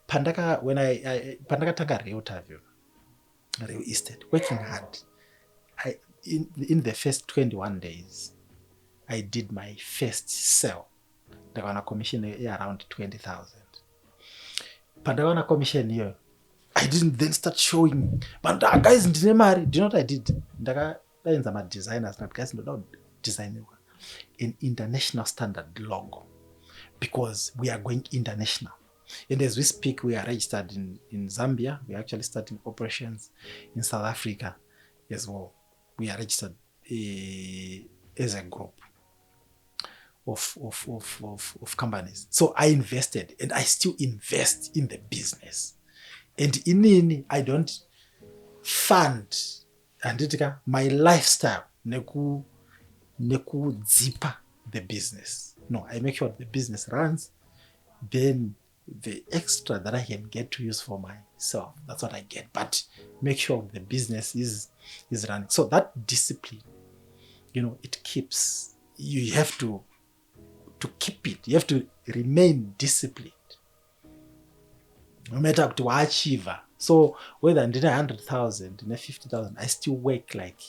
Pandaka, when Pandaka Tanga Real Estate, working hard, in the first 21 days, I did my first sale. They were on a commission around 20,000. Pandaka commission here, I didn't then start showing. But guys, do you know what I did? My designers, not guys, not designing an international standard logo because we are going international. And as we speak, we are registered in Zambia. We are actually starting operations in South Africa as well. We are registered as a group of companies. So I invested and I still invest in the business. And in I don't fund my lifestyle neku zipa the business. No, I make sure the business runs. Then the extra that I can get to use for myself, that's what I get. But make sure the business is running. So that discipline, you know, it keeps, you have to keep it. You have to remain disciplined. No matter what I achieve. So whether I'm 100,000, 50,000, I still work like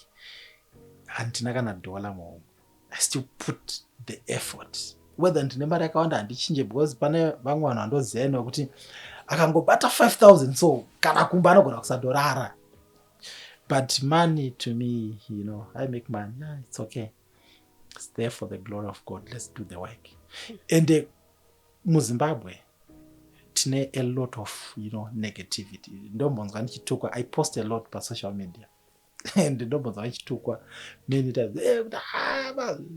$100 I still put the effort. Whether ndine mari yakawanda handichinje because pane vamwe vanhu vandoziva kuti akangobata 5,000 so kana kumba anogona kusadorara. But money to me, I make money. Yeah, it's okay. It's there for the glory of God. Let's do the work. And muZimbabwe, tine a lot of, negativity. Ndombonzwa ndichitukwa. I post a lot by social media. And ndombonzwa ndichitukwa many times.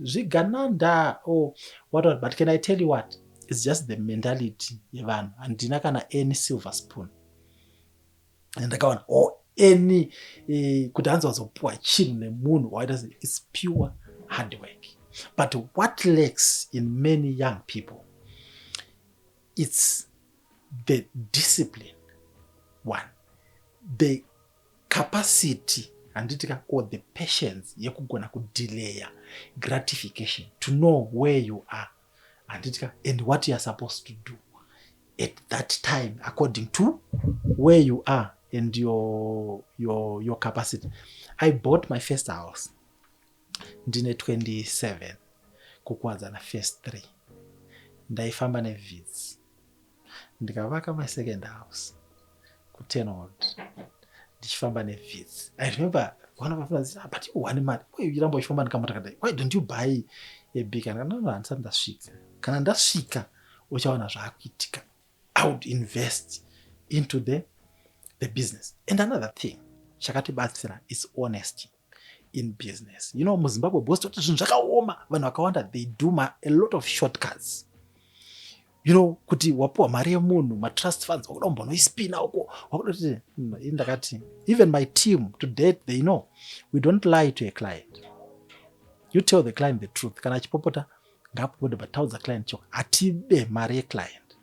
Zvigananda. Oh, what? But can I tell you what? It's just the mentality yevanhu. Handina kana any silver spoon. And ndakaona any kuti hanzozopuwa chinhu nemunhu waita it's pure hard work. But what lacks in many young people, it's the discipline, one, the capacity or the patience yekugona kudelaya gratification, to know where you are and what you are supposed to do at that time according to where you are and your capacity. I bought my first house ndine 27 kukwadza na first 3 ndaifamba nevits ndikavaka my second house ku10 ndichifamba nevits. I remember one of my friends said, but you want money, why you rambo chifamba nikamota, why don't you buy a big? And no, handisati ndasvika. Kana ndasvika uchaona zvaakuitika. I would invest into the business. And another thing chakatibatsira is honesty in business. muZimbabwe boss toti zvinhu zvakaoma, vanhu vakawanda they do a lot of shortcuts. Kuti wapuwa mari yemunhu, ma-trust funds, wakuda kumbonoispina uko, wakudoti ndakati, even my team to date they know we don't lie to a client. You tell the client the truth. Kana chipopota ngapopote but taudza client choko atibe mari yeclient.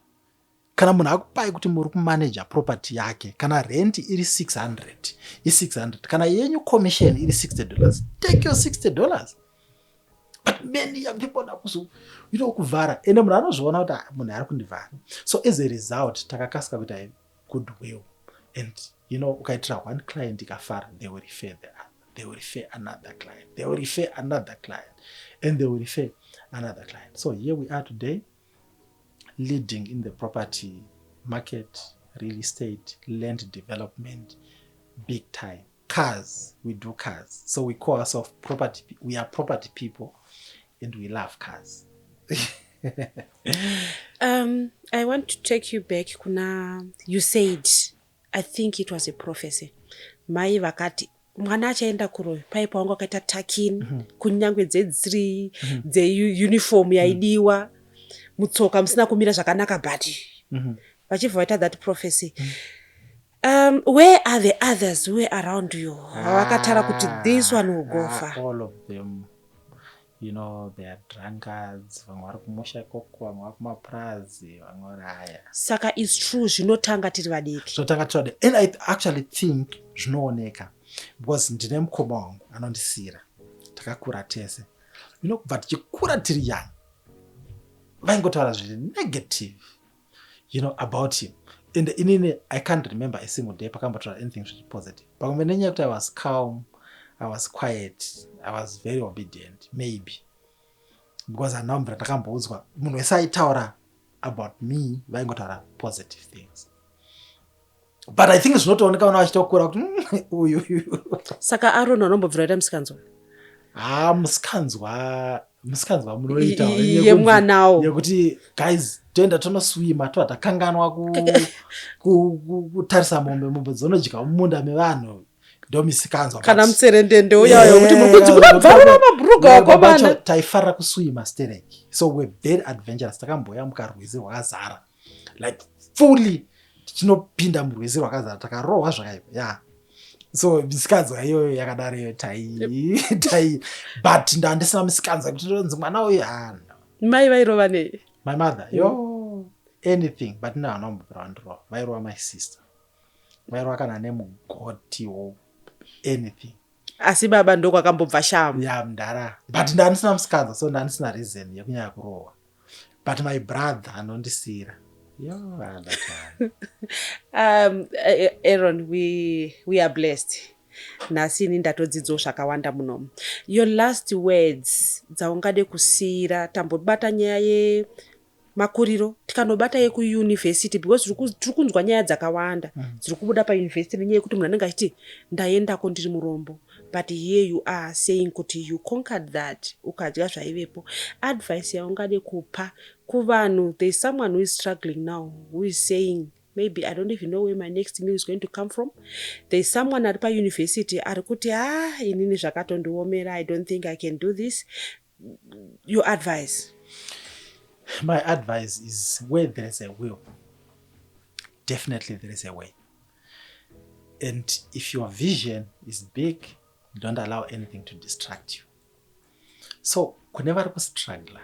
Kana munhu akupai kuti muri kumanager property yake, kana rent iri 600 i600, kana yenyu commission iri $60, take your $60. But many young people nakuzo kuvhara, ende munhu anozviona kuti munhu ari kundivhara. So as a result takakasika kuita goodwill, and ukaitira one client ikafara, they will refer the other, they will refer another client, they will refer another client, and they will refer another client. So here we are today, leading in the property market, real estate, land development, big time. Cars, we do cars. So we call ourselves property. We are property people and we love cars. I want to take you back. You said, I think it was a prophecy. Mai vakati mwana achaenda kuroyo paipa wangu akaita takin kunyangwe dzedziri uniform yaidiwa mutsoka musina kumira zvakanaka but vachibva vaita that prophecy. Where are the others who are around you? Vakatara kuti this one will go far. All of them, they are drunkards, vamwe vari kumusha ikoko, vamwe vari kumapurazi, vamwe vari haya. Saka it's true zvinotanga tiri vadiki. Zvotanga tiri vadiki. And I actually think zvinooneka because ndine mukoma wangu anondisira. Takakura tese. Kubva tichikura tiri young, vaingotaura zviri negative, about him. And inini, I can't remember a single day pakambotaura anything positive. Pakumbe nenyaya kuti I was calm, I was quiet, I was very obedient, maybe. Because anambra takamboudzwa munhu wese aitaura about me vaingotaura positive things. But I think zvinotooneka una vachitokura kuti uyu. Saka Aaron anombobvira ita musikanzwa. Musikanzwa munoita yemwanawo yekuti guys toenda tonoswima toatakanganwa kutarisa mombe dzonodya mumunda mevanhu ndo musikanzwa. Kana mutserendende uyayo kuti muri kudzibvarura mabhuruga wakomana. Taifarira kuswima stereki, so we're very adventurous. Takamboya mukarwizi rwakazara like fully tinopinda murwizi rwakazara takarohwa zvakaipa so musikanzwa iyoyo yakadaro tai but ndandisina musikanzwa kuti ndonzi mwana uyu mai vairova nei? My mother anything but no anombobvira vairova my sister, vairova kana nemugoti or anything. Asi baba ndoko akambobva shamu mudhara but ndandisina musikanzwa so ndandisina reason yekunyanya kurohwa, but my brother anondisira. Aaron, we are blessed. Nasini ndatodzidzo zvakawanda munomu. Your last words dzaungade kusira tambobata nyaya makuriro tikanobata yekuyunivhesiti because tiri kunzwa nyaya dzakawanda dziri kubuda payunivhesiti nenyaya yekuti munhu anenge achiti ndaendako ndiri murombo, but here you are saying kuti you conquered that, ukadya zvaivepo. Advice yaungade kupa kuvanhu, there is someone who is struggling now who is saying maybe I don't even know where my next meal is going to come from. There is someone ari payunivhesiti ari kuti inini zvakatondiomera, I don't think I can do this. Your advice? My advice is, where there is a will, definitely there is a way. And if your vision is big, don't allow anything to distract you. So whenever you struggle,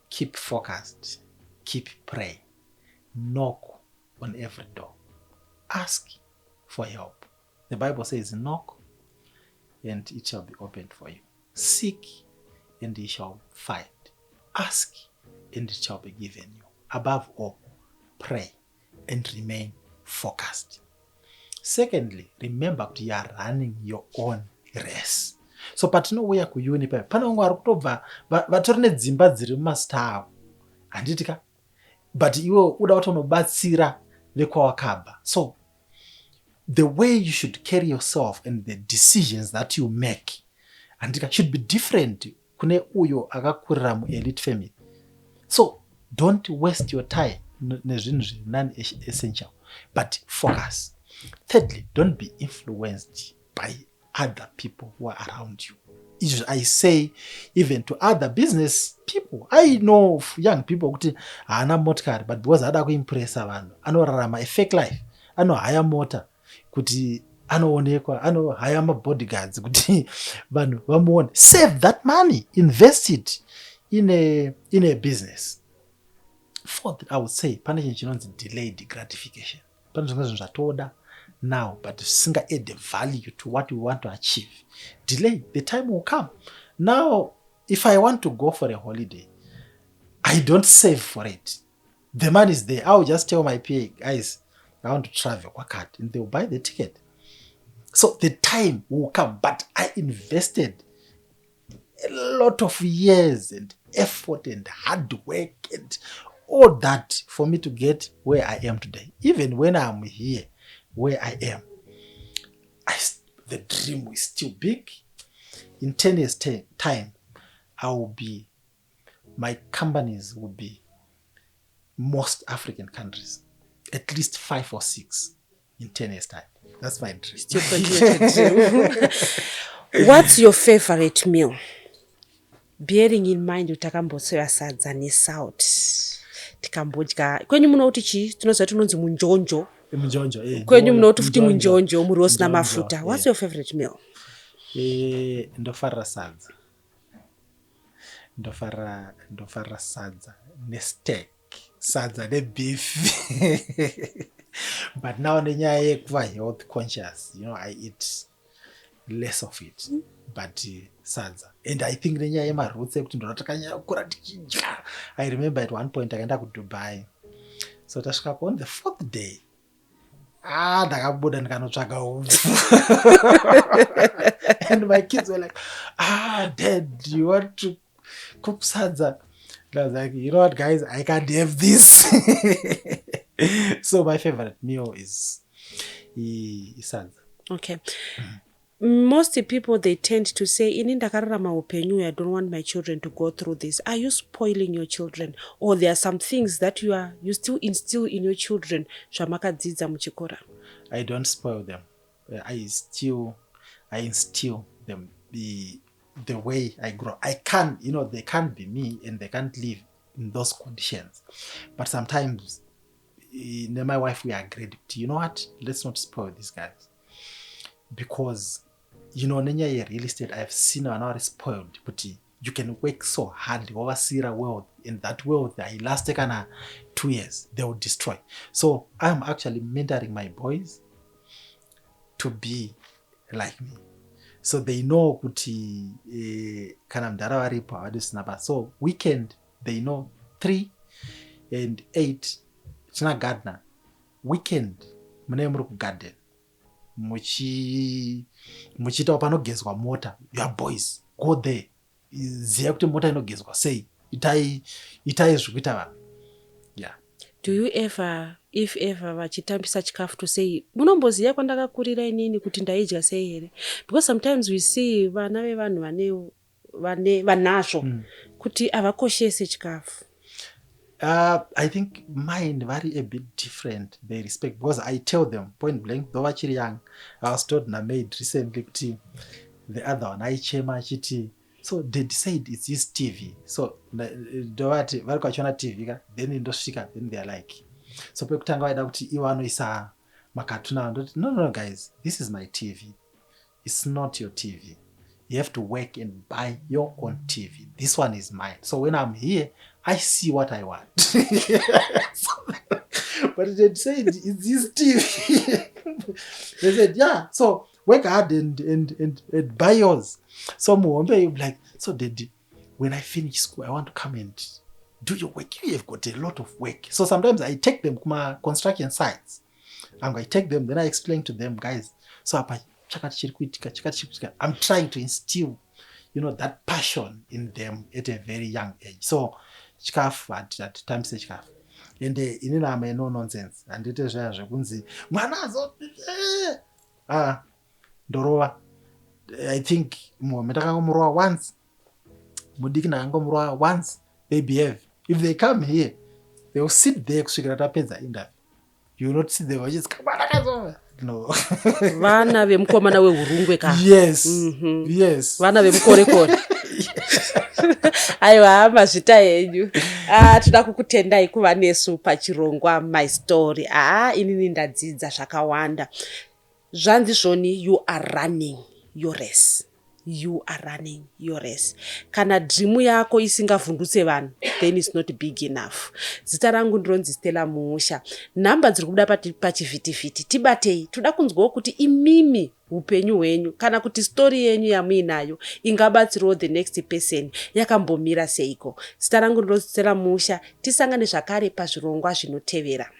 keep focused, keep praying, knock on every door, ask for help. The Bible says, knock and it shall be opened for you. Seek and ye shall find. Ask and it shall be given you. Above all, pray and remain focused. Secondly, remember that you are running your own race. So patinouya kuyuni paya pane vamwe vari kutobva vatori nedzimba dziri mumasita avo handitika, but iwe uda kuti unobatsira vekwawakabva. So the way you should carry yourself and the decisions that you make handika should be different kune uyo akakurira muelite family. So don't waste your time nezvinhu zviri non-essential, but focus. Thirdly, don't be influenced by other people who are around you. I say even to other business people. I know of young people kuti haana motikari, but because ada kuimpressa vanhu anorarama a fake life, anohaya mota kuti anoonekwa, anohaya mabodyguards kuti vanhu vamuone. Save that money, invest it in a business. Fourth, I would say pane chinhu chinonzi delayed gratification. Pane zvimwe zvinhu zvatoda now, but singa add the value to what we want to achieve. Delay, the time will come. Now, if I want to go for a holiday, I don't save for it. The money is there. I'll just tell my PA, guys, I want to travel, and they'll buy the ticket. So the time will come, but I invested a lot of years and effort and hard work and all that for me to get where I am today. Even when I'm here, where I am, the dream is still big. In 10 years time, my companies will be most African countries, at least 5 or 6 in 10 years time. That's my dream. Still dream. What's your favorite meal? Bearing in mind utakambotsoya sadza nesalt. Tikambodya. Kwenyu munoti chi? Tinoziva tunonzi munjonjo. Munjonjo, kwenyu munoti futi munjonjo, murosi namafuta. What's your favorite meal? Ndofara sadza. Ndofara sadza nesteak. Sadza nebeef. But now nenyaya yekuva health conscious, I eat less of it. But sadza. And I think nenyaya yemaroots ekuti ndotakanyanya kukura tichidya. I remember at one point akaenda kuDubai. So tasvikapo on the 4th day. Ndakabuda ndikanotsvaga hupfu. And my kids were like, Dad, do you want to cook sadza? And I was like, you know what, guys, I can't have this. So my favorite meal is sadza. Okay. Most people, they tend to say, I don't want my children to go through this. Are you spoiling your children? Or there are some things that you still instill in your children? I don't spoil them. I instill them the way I grow. I can't, they can't be me and they can't live in those conditions. But sometimes, my wife, we agreed, you know what? Let's not spoil these guys. Because nenya real estate, I've seen an already spoiled, but you can work so hard over a world. In that world, they last 2 years, they will destroy. So I'm actually mentoring my boys to be like me. So they know kuti kana mdara varipo havadisina. So weekend, they know 3 and 8. Tina gardener. Weekend, mune muri kugarden. Muchita panogezwa mota, your boys go there. Ziya kuti mota inogezwa sei, itai zvikuita vanhu. Yeah. Do you ever, if ever, vachitambisa chikafu to say, munomboziva kwandakakurira inini kuti ndaidya sei here? Because sometimes we see vana vevanhu vanazvo kuti havakoshese chikafu. I think mine very a bit different. They respect, because I tell them point blank, though actually young, I was told na maid recently kuti the other one I chema chiti. So they decide it's his TV. So dovati vari kwachona TV ka, then indosvika, then they are like, so pekutanga vaida kuti iwano isa makatuna, no guys, this is my TV. It's not your TV. You have to work and buy your own TV. This one is mine. So when I'm here, I see what I want. But they said it's his TV. They said, yeah, so work hard and buy yours. So Muombe, you'll be like, so when I finish school, I want to come and do your work. You have got a lot of work. So sometimes I take them to my construction sites. And I take them, then I explain to them, guys, so I'm trying to instill, that passion in them at a very young age. So chikafu at times chikafu. And inina ame no nonsense. And it is kunzi mwanazo ndorova. I think metaka ngomroa once. Mudiki na ngomroa once. They behave. If they come here, they will sit there kusvikira tapedza interview. You will not see them just no. Vana vemukomana wehurungwe ka. Yes. Yes. Vana vemukorekore. Aiwa mazvita henyu. Toda kukutendai kuva nesu pachirongwa My Story. Inini ndadzidza zvakawanda. Zvanzi zvoni, you are running your race. You are running your race. Kana dream yako isingavhundutse vanhu, then it's not big enough. Zita rangu ndinonzi Stella Mumusha. Namba dziri kubuda pachivhitivhiti. Tibatei, toda kunzwawo kuti imimi upenyu hwenyu kana kuti story yenyu yamuinayo ingabatsirawo the next person yakambomira seiko. Zita rangu ndinonzi Stella Mumusha. Tisangane zvakare pazvirongwa zvinotevera.